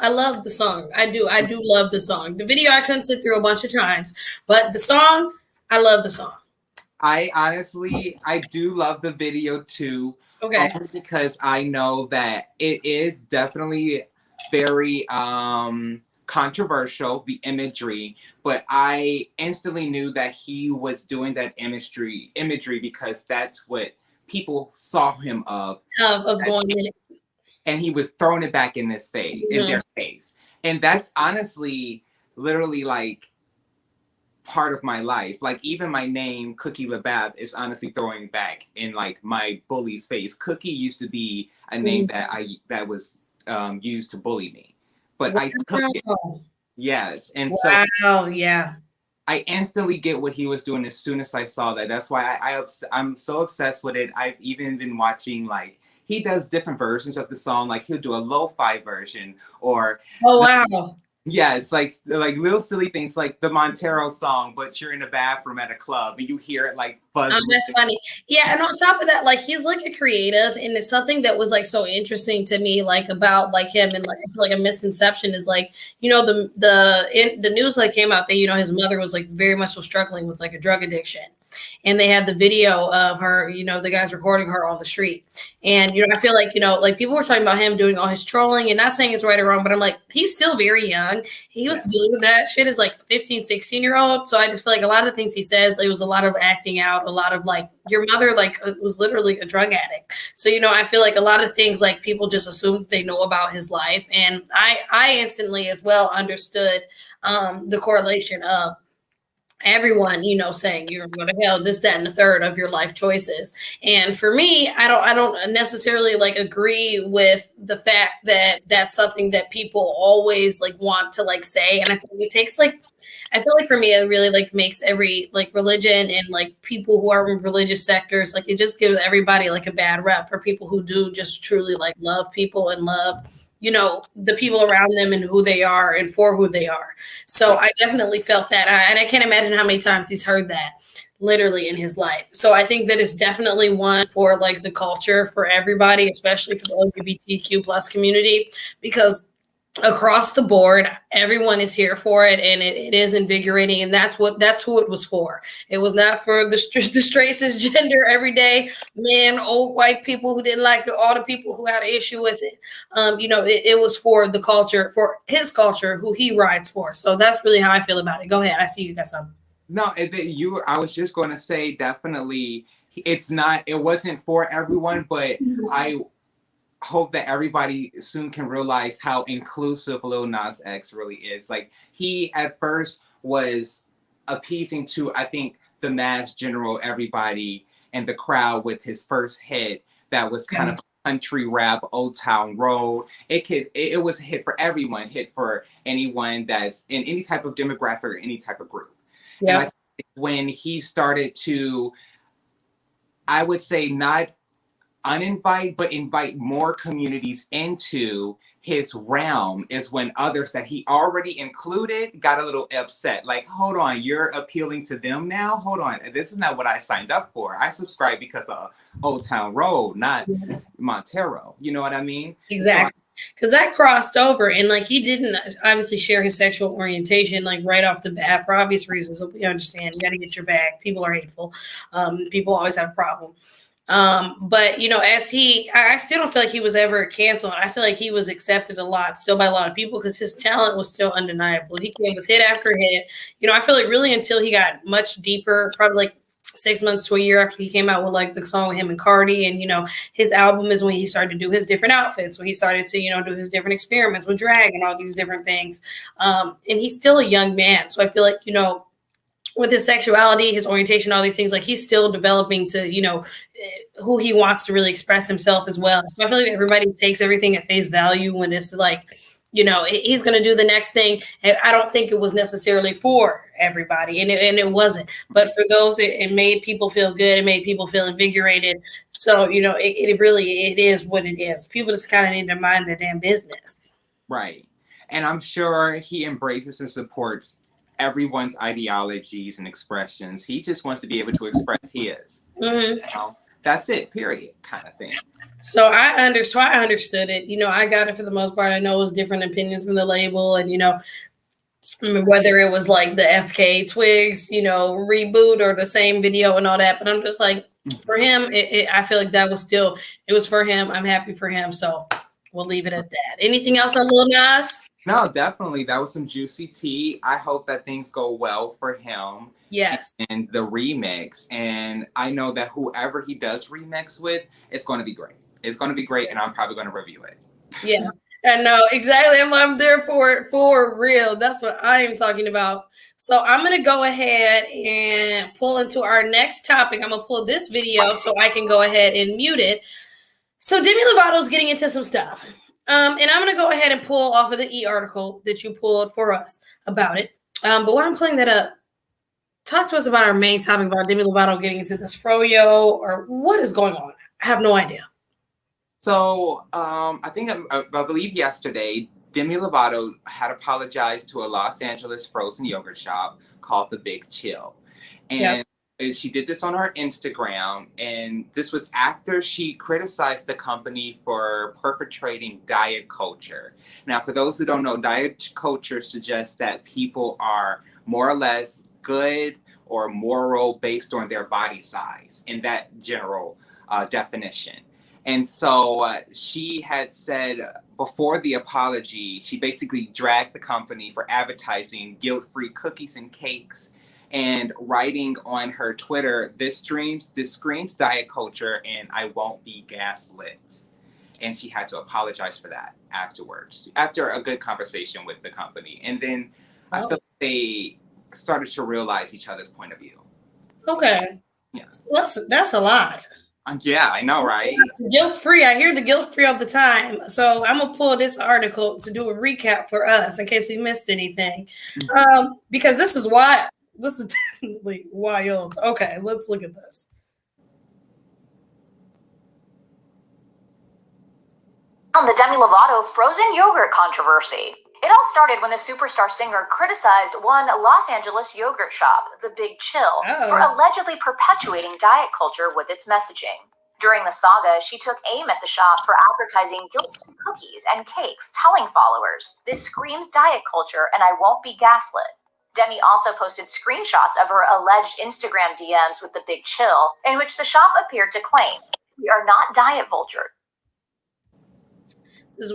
love the song. I do love the song. The video I couldn't sit through a bunch of times, but the song, I love the song. I do love the video too. Okay. Only because I know that it is definitely very controversial, the imagery, but I instantly knew that he was doing that imagery because that's what people saw him of going in it. And he was throwing it back in this face, in their face. And that's honestly literally like part of my life. Like even my name, Cookie LeB.A.P, is honestly throwing back in like my bully's face. Cookie used to be a name that was used to bully me, but I took it. Yes, and I instantly get what he was doing as soon as I saw that. That's why I'm so obsessed with it. I've even been watching, like, he does different versions of the song. Like he'll do a lo-fi version or yes, like little silly things like the Montero song, but you're in a bathroom at a club and you hear it like fuzz. That's funny. Yeah, and on top of that, like he's like a creative, and it's something that was like so interesting to me, like about like him, and like I feel like a misconception is like, you know, the news like came out that, you know, his mother was like very much so struggling with like a drug addiction. And they had the video of her, you know, the guys recording her on the street. And, you know, I feel like, you know, like people were talking about him doing all his trolling and not saying it's right or wrong, but I'm like, he's still very young. He was dealing with that shit as like 15, 16-year-old. So I just feel like a lot of things he says, it was a lot of acting out, a lot of like, your mother like was literally a drug addict. So, you know, I feel like a lot of things like people just assume they know about his life. And I instantly as well understood the correlation of everyone, you know, saying you're going to hell, this, that, and the third of your life choices. And for me, I don't necessarily like agree with the fact that that's something that people always like want to like say. And I think it takes like, I feel like for me, it really like makes every like religion and like people who are in religious sectors, like it just gives everybody like a bad rep for people who do just truly like love people and love, you know, the people around them and who they are and for who they are. So I definitely felt that. And I can't imagine how many times he's heard that literally in his life. So I think that it's definitely one for like the culture for everybody, especially for the LGBTQ plus community, because across the board, everyone is here for it, and it is invigorating, and that's who it was for. It was not for the straight cisgender everyday men, old white people who didn't like it, all the people who had an issue with it. You know, it was for the culture, for his culture, who he rides for. So that's really how I feel about it. Go ahead. I see you got something. No, I was just going to say definitely it wasn't for everyone, but hope that everybody soon can realize how inclusive Lil Nas X really is. Like, he at first was appeasing to, I think, the mass general, everybody and the crowd with his first hit that was kind of country rap, Old Town Road. It was a hit for everyone, hit for anyone that's in any type of demographic or any type of group. Yeah. And I think when he started to, I would say, not uninvite, but invite more communities into his realm, is when others that he already included got a little upset. Like, hold on, you're appealing to them now? Hold on, this is not what I signed up for. I subscribed because of Old Town Road, not Montero. You know what I mean? Exactly. Because that crossed over, and like, he didn't obviously share his sexual orientation like right off the bat for obvious reasons. So we understand, you got to get your bag. People are hateful. People always have a problem. But you know, I still don't feel like he was ever canceled. I feel like he was accepted a lot still by a lot of people because his talent was still undeniable. He came with hit after hit. You know, I feel like really until he got much deeper, probably like 6 months to a year after he came out with like the song with him and Cardi, and you know, his album is when he started to do his different outfits, when he started to, you know, do his different experiments with drag and all these different things. And he's still a young man, so I feel like, you know, with his sexuality, his orientation, all these things, like he's still developing to, you know, who he wants to really express himself as well. So I feel like everybody takes everything at face value when it's like, you know, he's going to do the next thing. And I don't think it was necessarily for everybody, and it wasn't. But for those, it made people feel good. It made people feel invigorated. So, you know, it really is what it is. People just kind of need to mind their damn business. Right. And I'm sure he embraces and supports everyone's ideologies and expressions. He just wants to be able to express his. Mm-hmm. You know, that's it, period, kind of thing. So I understood it. You know, I got it for the most part. I know it was different opinions from the label, and you know, I mean, whether it was like the FK Twigs, you know, reboot or the same video and all that. But I'm just like, for him, I feel like that was still, it was for him. I'm happy for him. So we'll leave it at that. Anything else on Lil Nas? No, definitely. That was some juicy tea. I hope that things go well for him. Yes. And the remix. And I know that whoever he does remix with, it's going to be great. It's going to be great, and I'm probably going to review it. Yeah, I know. Exactly. I'm there for it, for real. That's what I am talking about. So I'm going to go ahead and pull into our next topic. I'm going to pull this video so I can go ahead and mute it. So Demi Lovato's getting into some stuff. And I'm going to go ahead and pull off of the article that you pulled for us about it. But while I'm pulling that up, talk to us about our main topic about Demi Lovato getting into this Fro-Yo, or what is going on? I have no idea. So I believe yesterday, Demi Lovato had apologized to a Los Angeles frozen yogurt shop called The Big Chill. And she did this on her Instagram. And this was after she criticized the company for perpetrating diet culture. Now, for those who don't know, diet culture suggests that people are more or less good or moral based on their body size, in that general definition. And so she had said before the apology, she basically dragged the company for advertising guilt-free cookies and cakes and writing on her Twitter, this screams diet culture and I won't be gaslit. And she had to apologize for that afterwards, after a good conversation with the company. And then I feel like they started to realize each other's point of view. Okay. Yeah. That's a lot. Yeah, I know, right? Guilt-free. I hear the guilt-free all the time. So I'm going to pull this article to do a recap for us in case we missed anything. Because this is wild. This is definitely wild. Okay, let's look at this. On the Demi Lovato frozen yogurt controversy. It all started when the superstar singer criticized one Los Angeles yogurt shop, The Big Chill, for allegedly perpetuating diet culture with its messaging. During the saga, she took aim at the shop for advertising guilt-free cookies and cakes, telling followers, "This screams diet culture and I won't be gaslit." Demi also posted screenshots of her alleged Instagram DMs with The Big Chill, in which the shop appeared to claim, "We are not diet vultures."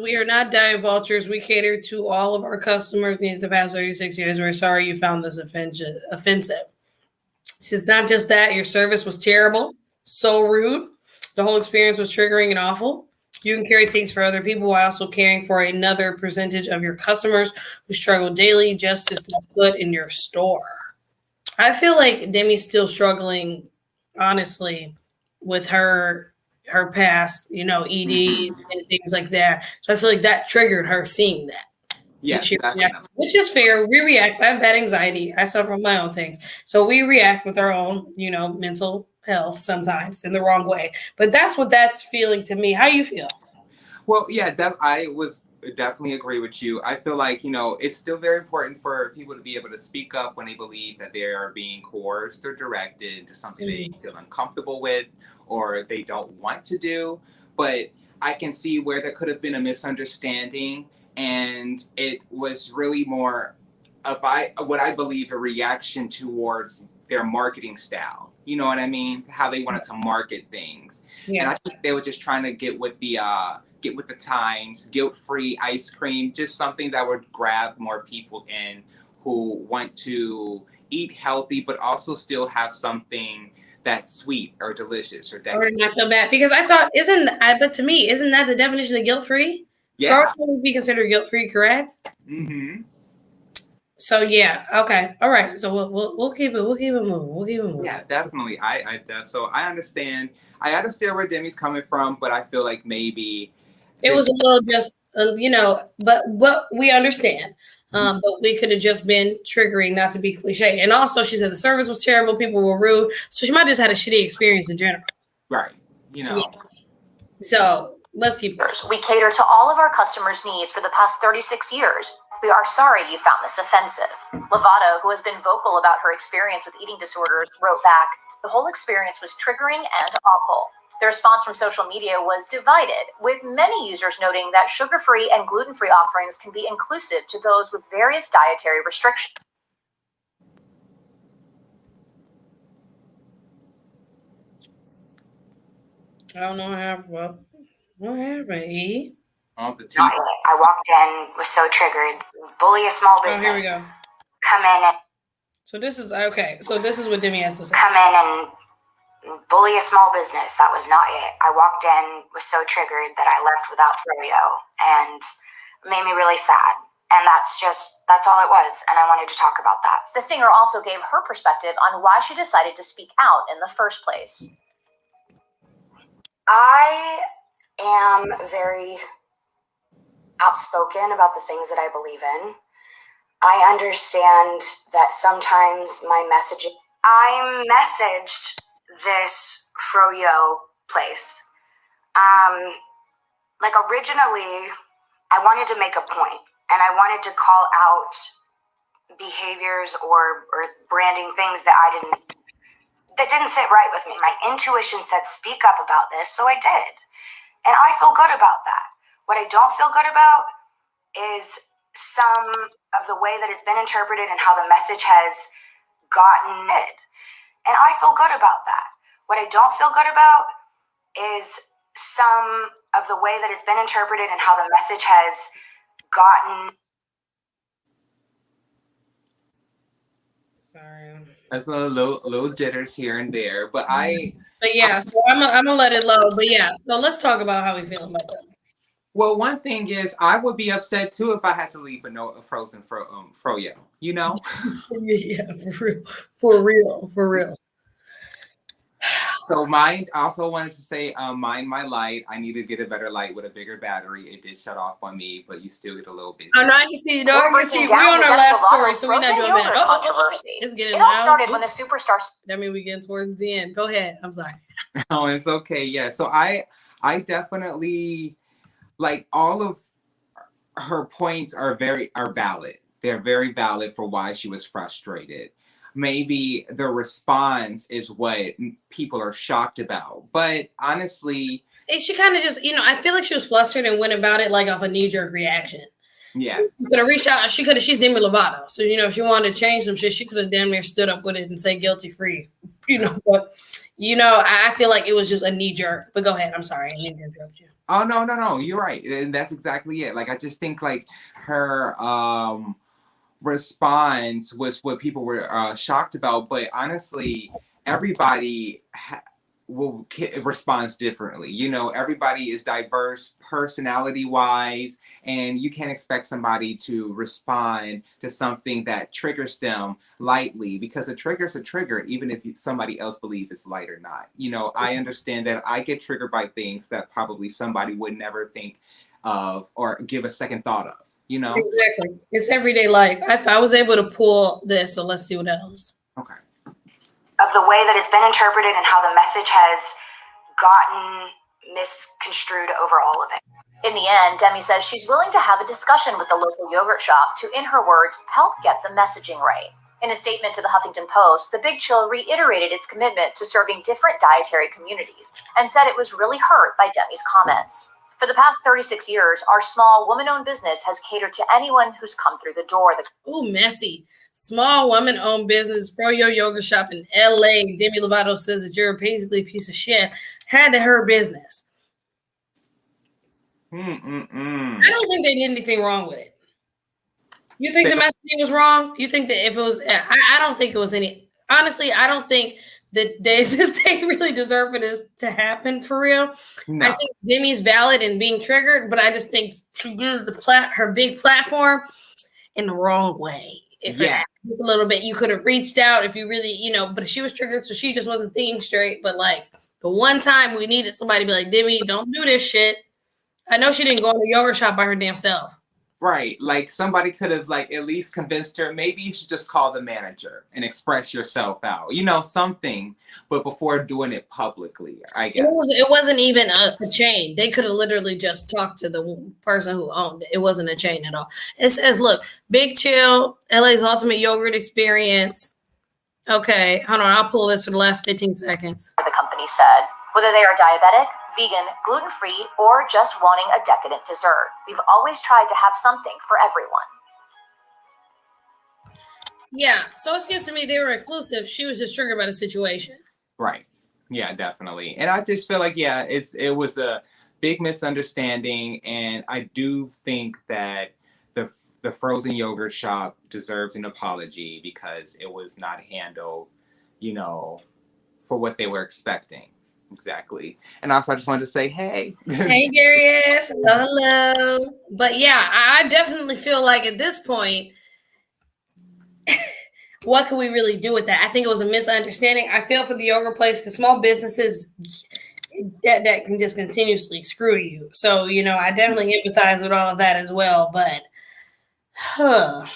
We are not diet vultures. We cater to all of our customers needs the past 36 years. We're sorry you found this offensive. It's not just that. Your service was terrible, so rude. The whole experience was triggering and awful. You can carry things for other people while also caring for another percentage of your customers who struggle daily just to stay put in your store. I feel like Demi's still struggling, honestly, with her past, ED and things like that. So I feel like that triggered her seeing that. Yes, which is fair. We react. I have bad anxiety. I suffer from my own things. So we react with our own, mental health sometimes in the wrong way. But that's what that's feeling to me. How you feel? Well, yeah, I was definitely agree with you. I feel like, it's still very important for people to be able to speak up when they believe that they are being coerced or directed to something they feel uncomfortable with or they don't want to do. But I can see where there could have been a misunderstanding, and it was really more of what I believe a reaction towards their marketing style. You know what I mean? How they wanted to market things. Yeah. And I think they were just trying to get with the times, guilt-free ice cream, just something that would grab more people in who want to eat healthy, but also still have something that's sweet or delicious or decadent. Or not feel bad, because I thought, but to me, isn't that the definition of guilt-free? Yeah. Fro-Yo would be considered guilt-free, correct? Mm-hmm. So yeah, okay, all right. So we'll keep it moving. Yeah, definitely. So I understand where Demi's coming from, but I feel like maybe it was a little just but we understand. But we could have just been triggering, not to be cliche. And also, she said the service was terrible, people were rude, so she might have just had a shitty experience in general. Right. Yeah. So let's keep it. We cater to all of our customers' needs for the past 36 years. We are sorry you found this offensive. Lovato, who has been vocal about her experience with eating disorders, wrote back, "The whole experience was triggering and awful." The response from social media was divided, with many users noting that sugar-free and gluten-free offerings can be inclusive to those with various dietary restrictions. I don't know what happened, E? I walked in, was so triggered. Bully a small business. Oh, here we go. Come in and... So this is, okay, so this is what Demi has to say. Come in and bully a small business. That was not it. I walked in, was so triggered that I left without Fro-Yo, and it made me really sad. And that's all it was, and I wanted to talk about that. The singer also gave her perspective on why she decided to speak out in the first place. I am very outspoken about the things that I believe in. I understand that sometimes my messaging... I messaged this Fro-Yo place. Originally, I wanted to make a point, and I wanted to call out behaviors or branding things that didn't sit right with me. My intuition said, speak up about this, so I did. And I feel good about that. What I don't feel good about is some of the way that it's been interpreted and how the message has gotten it. And I feel good about that. What I don't feel good about is some of the way that it's been interpreted and how the message has gotten... Sorry. That's a little jitters here and there, but yeah, so I'm gonna let it load. But yeah, so let's talk about how we feel about this. Well, one thing is, I would be upset too if I had to leave a frozen Fro-Yo. You know? Yeah, for real. So mine also wanted to say, mind my light. I need to get a better light with a bigger battery. It did shut off on me, but you still get a little bit. Oh no, I can see. No, I can see. We're on our last story, so we're not doing that. It's getting loud. It all started when the superstar. That means we getting towards the end. Go ahead. I'm sorry. No, it's okay. Yeah. So I definitely like all of her points are valid. They're very valid for why she was frustrated. Maybe the response is what people are shocked about. But honestly... She kind of just, I feel like she was flustered and went about it like off a knee-jerk reaction. Yeah. She could have reached out. She's Demi Lovato. So, if she wanted to change some shit, she could have damn near stood up with it and say guilty-free. But, I feel like it was just a knee-jerk. But go ahead. I'm sorry. I didn't interrupt you. Oh, no. You're right. And that's exactly it. Like, I just think, like, her... response was what people were shocked about, but honestly, everybody responds differently. You know, everybody is diverse personality wise, and you can't expect somebody to respond to something that triggers them lightly, because a trigger's a trigger, even if somebody else believes it's light or not. You know, I understand that I get triggered by things that probably somebody would never think of or give a second thought of, you know? Exactly. It's everyday life. I was able to pull this, so let's see what else. Okay. Of the way that it's been interpreted and how the message has gotten misconstrued over all of it. In the end, Demi says she's willing to have a discussion with the local yogurt shop to, in her words, help get the messaging right. In a statement to the Huffington Post, the Big Chill reiterated its commitment to serving different dietary communities and said it was really hurt by Demi's comments. For the past 36 years, our small woman-owned business has catered to anyone who's come through the door. Ooh, messy. Small woman-owned business, Fro-Yo yogurt shop in LA. Demi Lovato says that you're basically a piece of shit. Had to her business. I don't think they did anything wrong with it. You think the messaging was wrong? You think that if it was, I don't think it was any, honestly, I don't think that they really deserve for this to happen for real. No. I think Demi's valid in being triggered, but I just think she used her big platform in the wrong way. If it happened a little bit, you could have reached out if you really, you know, but she was triggered, so she just wasn't thinking straight. But like the one time we needed somebody to be like, Demi, don't do this shit. I know she didn't go in the yogurt shop by her damn self. Right. Like somebody could have like at least convinced her, maybe you should just call the manager and express yourself out, you know, something, but before doing it publicly, I guess. It wasn't even a chain. They could have literally just talked to the person who owned it. It wasn't a chain at all. It says, look, Big Chill, LA's ultimate yogurt experience. Okay, hold on. I'll pull this for the last 15 seconds. The company said, whether they are diabetic, vegan, gluten-free, or just wanting a decadent dessert, we've always tried to have something for everyone. Yeah, so it seems to me they were inclusive. She was just triggered by the situation. Right. Yeah, definitely. And I just feel like, yeah, it was a big misunderstanding, and I do think that the frozen yogurt shop deserves an apology because it was not handled, you know, for what they were expecting. Exactly. And also I just wanted to say, hey. Hey, Darius. Hello. But yeah, I definitely feel like at this point, what can we really do with that? I think it was a misunderstanding. I feel for the yogurt place because small businesses that can just continuously screw you. So, you know, I definitely empathize with all of that as well. But yeah,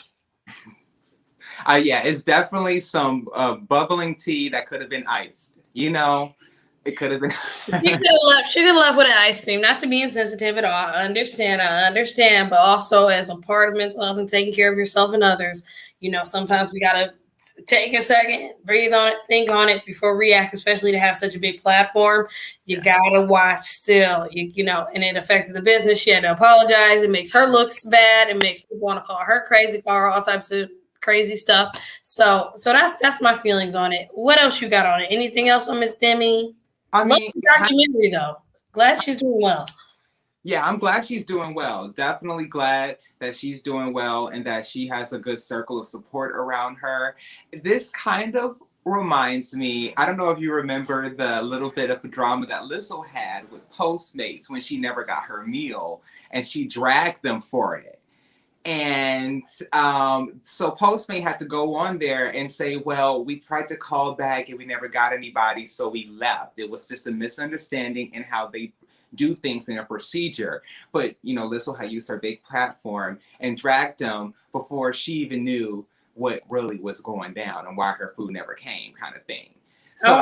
it's definitely some bubbling tea that could have been iced, you know. It could have been. She could have left with an ice cream. Not to be insensitive at all. I understand. But also as a part of mental health and taking care of yourself and others, you know, sometimes we gotta take a second, breathe on it, think on it before react. Especially to have such a big platform, you gotta watch still. You know, and it affected the business. She had to apologize. It makes her look bad. It makes people want to call her crazy, call her all types of crazy stuff. So that's my feelings on it. What else you got on it? Anything else on Miss Demi? I mean, documentary though. Glad she's doing well. Yeah, I'm glad she's doing well. Definitely glad that she's doing well and that she has a good circle of support around her. This kind of reminds me, I don't know if you remember the little bit of a drama that Lizzo had with Postmates when she never got her meal and she dragged them for it. And so Postmate had to go on there and say, well, we tried to call back and we never got anybody, so we left. It was just a misunderstanding in how they do things in a procedure. But, you know, Lizzo had used her big platform and dragged them before she even knew what really was going down and why her food never came, kind of thing. So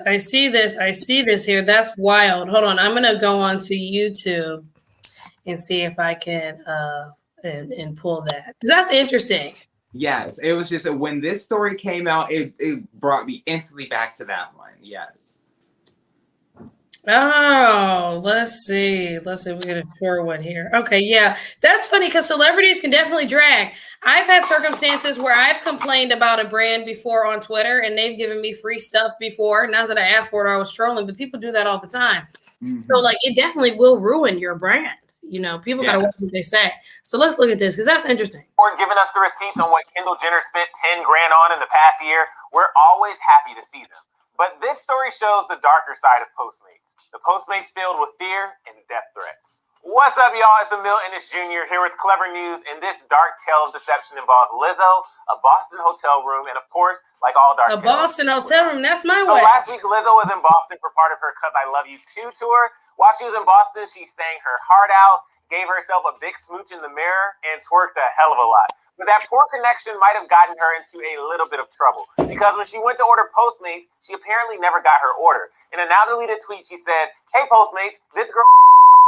I see this here. That's wild. Hold on. I'm going to go on to YouTube and see if I can and pull that, because that's interesting. Yes, it was just when this story came out, it brought me instantly back to that one. Yes. Oh, let's see. We get a short one here. Okay, yeah, that's funny because celebrities can definitely drag. I've had circumstances where I've complained about a brand before on Twitter, and they've given me free stuff before. Not that I asked for it, I was trolling, but people do that all the time. Mm-hmm. So, like, it definitely will ruin your brand. You know, people gotta watch what they say. So let's look at this because that's interesting. Giving us the receipts on what Kendall Jenner spent $10,000 on in the past year. We're always happy to see them. But this story shows the darker side of Postmates. The Postmates filled with fear and death threats. What's up, y'all? It's Emil Ennis Jr. here with Clever News, and this dark tale of deception involves Lizzo, a Boston hotel room, and of course, like all dark tales, Boston hotel room, that's my way. So last week, Lizzo was in Boston for part of her Cause I Love You 2 tour. While she was in Boston, she sang her heart out, gave herself a big smooch in the mirror, and twerked a hell of a lot. But that poor connection might have gotten her into a little bit of trouble, because when she went to order Postmates, she apparently never got her order. In a now deleted tweet, she said, "Hey Postmates, this girl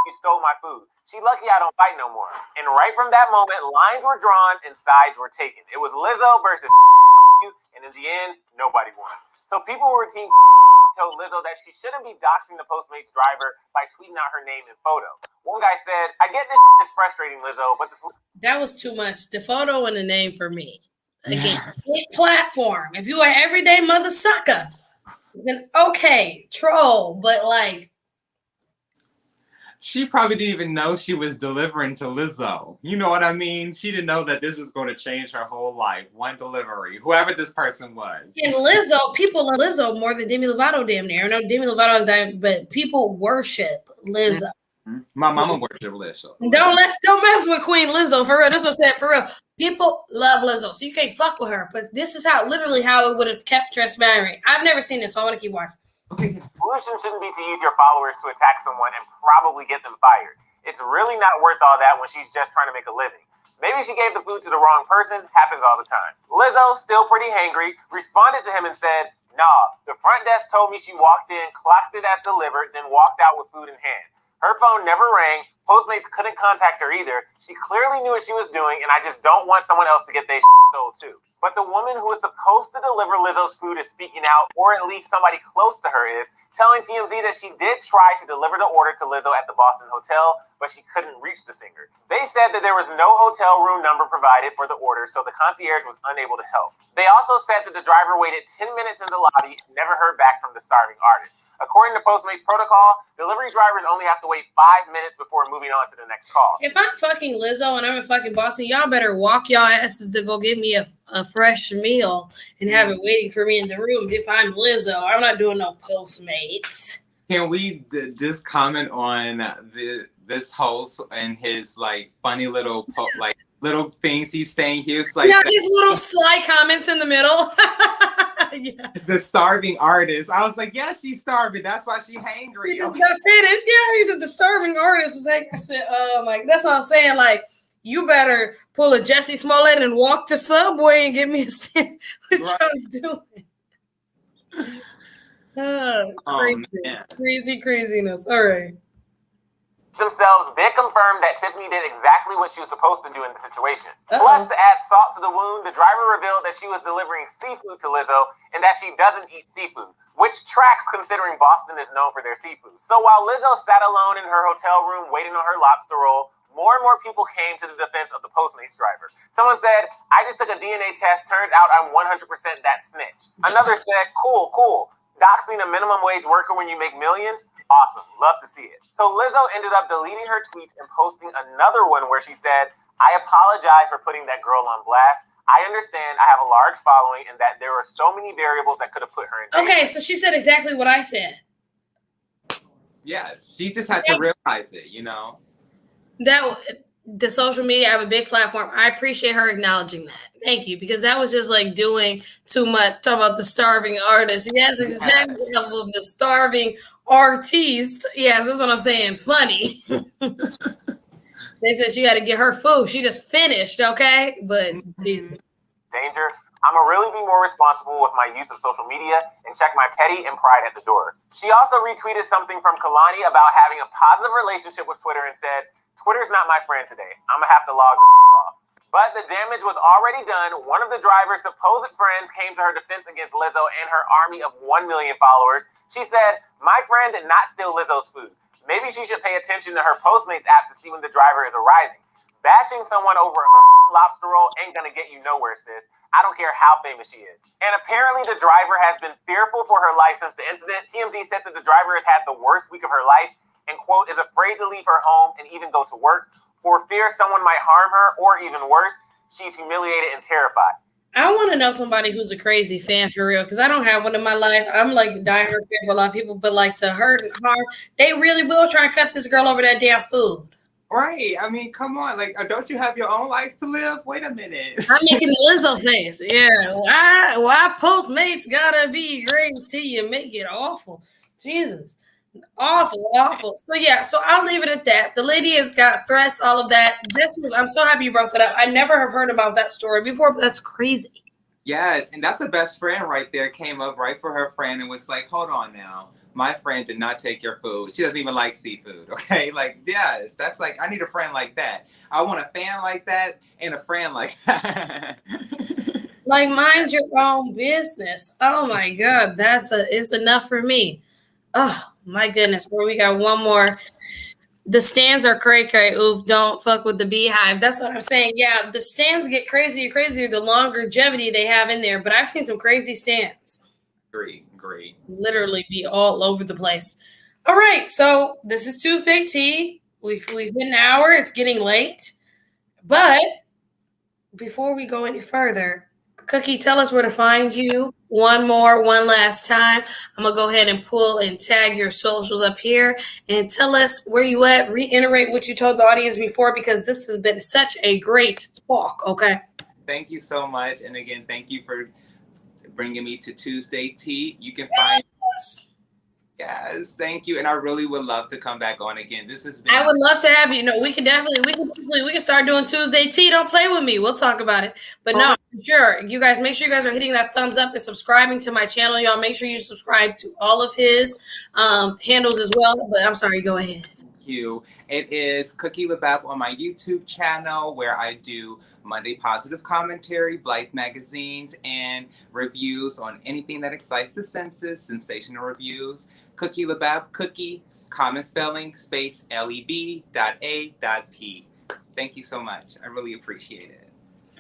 you stole my food. She lucky I don't fight no more." And right from that moment, lines were drawn and sides were taken. It was Lizzo versus and in the end, nobody won. So people were team told Lizzo that she shouldn't be doxing the Postmates driver by tweeting out her name and photo. One guy said, "I get this is frustrating, Lizzo, but this..." That was too much. The photo and the name for me. Again, big platform. If you are everyday mother sucker, then okay, troll, but like... She probably didn't even know she was delivering to Lizzo. You know what I mean? She didn't know that this was going to change her whole life. One delivery, whoever this person was. And Lizzo, people love Lizzo more than Demi Lovato damn near. I know Demi Lovato is dying, but people worship Lizzo. My mama worship Lizzo. Don't mess with Queen Lizzo, for real. That's what I'm saying, for real. People love Lizzo, so you can't fuck with her. But this is literally how it would have kept transpiring. I've never seen this, so I want to keep watching. Solution shouldn't be to use your followers to attack someone and probably get them fired. It's really not worth all that when she's just trying to make a living. Maybe she gave the food to the wrong person. Happens all the time. Lizzo, still pretty hangry, responded to him and said, "Nah, the front desk told me she walked in, clocked it as delivered, then walked out with food in hand. Her phone never rang. Postmates couldn't contact her either. She clearly knew what she was doing, and I just don't want someone else to get their stole too." But the woman who is supposed to deliver Lizzo's food is speaking out, or at least somebody close to her is, telling TMZ that she did try to deliver the order to Lizzo at the Boston hotel, but she couldn't reach the singer. They said that there was no hotel room number provided for the order, so the concierge was unable to help. They also said that the driver waited 10 minutes in the lobby and never heard back from the starving artist. According to Postmates protocol, delivery drivers only have to wait 5 minutes before moving on to the next call. If I'm fucking Lizzo and I'm in fucking Boston, y'all better walk y'all asses to go get me a fresh meal and have it waiting for me in the room. If I'm Lizzo, I'm not doing no Postmates. Can we just comment on this host and his like funny little little things he's saying here? Like these little sly comments in the middle. Yeah. The starving artist. I was like, yeah, she's starving. That's why she's hangry. He just got finished. Yeah, he said the starving artist was like, I said, that's what I'm saying. Like, you better pull a Jesse Smollett and walk to Subway and get me a sandwich. What y'all doing? Craziness. All right. Themselves did confirm that Tiffany did exactly what she was supposed to do in the situation. Plus, to add salt to the wound, the driver revealed that she was delivering seafood to Lizzo and that she doesn't eat seafood, which tracks considering Boston is known for their seafood. So while Lizzo sat alone in her hotel room waiting on her lobster roll, more and more people came to the defense of the Postmates driver. Someone said, "I just took a DNA test. Turns out I'm 100% that snitch." Another said, cool. Doxing a minimum wage worker when you make millions? Awesome. Love to see it. So Lizzo ended up deleting her tweets and posting another one where she said, "I apologize for putting that girl on blast. I understand I have a large following and that there were so many variables that could have put her in danger." Okay, so she said exactly what I said. Yes, she just had to realize it, you know. That the social media, I have a big platform. I appreciate her acknowledging that. Thank you, because that was just like doing too much. Talk about the starving artist. Yes, exactly. Of the starving artiste. Yes, that's what I'm saying. Funny. They said she got to get her food. She just finished, okay? But Jesus. Danger. I'm going to really be more responsible with my use of social media and check my petty and pride at the door. She also retweeted something from Kalani about having a positive relationship with Twitter and said, "Twitter's not my friend today. I'm going to have to log off." But the damage was already done. One of the driver's supposed friends came to her defense against Lizzo and her army of 1 million followers. She said, "My friend did not steal Lizzo's food. Maybe she should pay attention to her Postmates app to see when the driver is arriving. Bashing someone over a lobster roll ain't gonna get you nowhere, sis. I don't care how famous she is." And apparently the driver has been fearful for her life since the incident. TMZ said that the driver has had the worst week of her life and, quote, is afraid to leave her home and even go to work for fear someone might harm her, or even worse, she's humiliated and terrified. I want to know somebody who's a crazy fan for real, because I don't have one in my life. I'm like a diehard fan for a lot of people, but like to hurt and harm, they really will try and cut this girl over that damn food. Right. I mean, come on. Like, don't you have your own life to live? Wait a minute. I'm making a Lizzo face. Yeah. Why Postmates gotta be great till you make it awful? Jesus. Awful. So yeah, so I'll leave it at that. The lady has got threats, all of that. I'm so happy you brought that up. I never have heard about that story before, but that's crazy. Yes, and that's a best friend right there. Came up right for her friend and was like, hold on now. My friend did not take your food. She doesn't even like seafood, okay? Like, yes, that's like, I need a friend like that. I want a fan like that and a friend like that. Like, mind your own business. Oh my God, it's enough for me. Oh my goodness, bro, we got one more. The stands are cray. Oof, don't fuck with the beehive. That's what I'm saying. Yeah, the stands get crazier the longevity they have in there. But I've seen some crazy stands. Agree. Literally be all over the place. All right, so this is Tuesday Tea. We've been an hour. It's getting late. But before we go any further, Cookie, tell us where to find you. One last time. I'm going to go ahead and pull and tag your socials up here and tell us where you at. Reiterate what you told the audience before, because this has been such a great talk, okay? Thank you so much. And again, thank you for bringing me to Tuesday Tea. You can find us. Yes, thank you. And I really would love to come back on again. This has been. I would love to have you. No, we can start doing Tuesday Tea. Don't play with me. We'll talk about it. But no, for sure. You guys, make sure you guys are hitting that thumbs up and subscribing to my channel. Y'all make sure you subscribe to all of his handles as well. But I'm sorry, go ahead. Thank you. It is Cookie LeB.A.P on my YouTube channel, where I do Monday positive commentary, Blythe magazines, and reviews on anything that excites the senses, sensational reviews. Cookie LeB.A.P, Cookie, common spelling, space LEB.A.P. Thank you so much. I really appreciate it.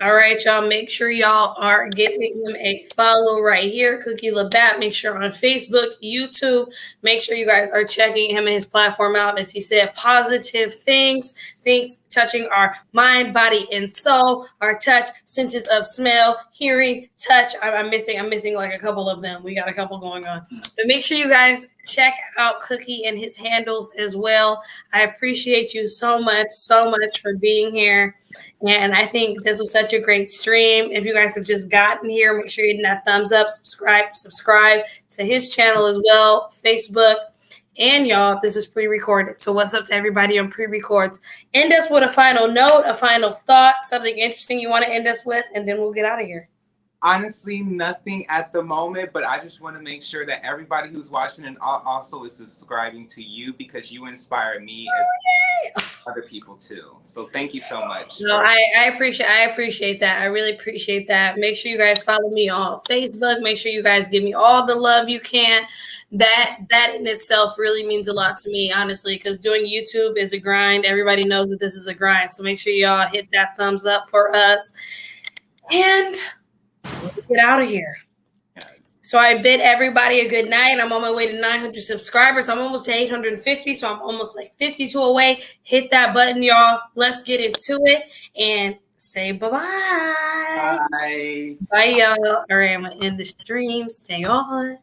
All right, y'all. Make sure y'all are giving him a follow right here, Cookie LeB.A.P. Make sure on Facebook, YouTube. Make sure you guys are checking him and his platform out. As he said, positive things touching our mind, body, and soul. Our touch, senses of smell, hearing, touch. I'm missing like a couple of them. We got a couple going on. But make sure you guys check out Cookie and his handles as well. I appreciate you so much for being here. And I think this was such a great stream. If you guys have just gotten here, make sure you're hitting that thumbs up, subscribe to his channel as well, Facebook. And y'all, this is pre-recorded. So what's up to everybody on pre-records? End us with a final note, a final thought, something interesting you want to end us with, and then we'll get out of here. Honestly, nothing at the moment, but I just want to make sure that everybody who's watching and also is subscribing to you, because you inspire me as other people too. So thank you so much. No, I appreciate that. I really appreciate that. Make sure you guys follow me on Facebook. Make sure you guys give me all the love you can. That in itself really means a lot to me, honestly, because doing YouTube is a grind. Everybody knows that this is a grind. So make sure y'all hit that thumbs up for us. And let's get out of here. So I bid everybody a good night. I'm on my way to 900 subscribers. I'm almost to 850, so I'm almost like 52 away. Hit that button, y'all. Let's get into it and say bye-bye. Bye. Bye, y'all. All right, I'm going to end the stream. Stay on.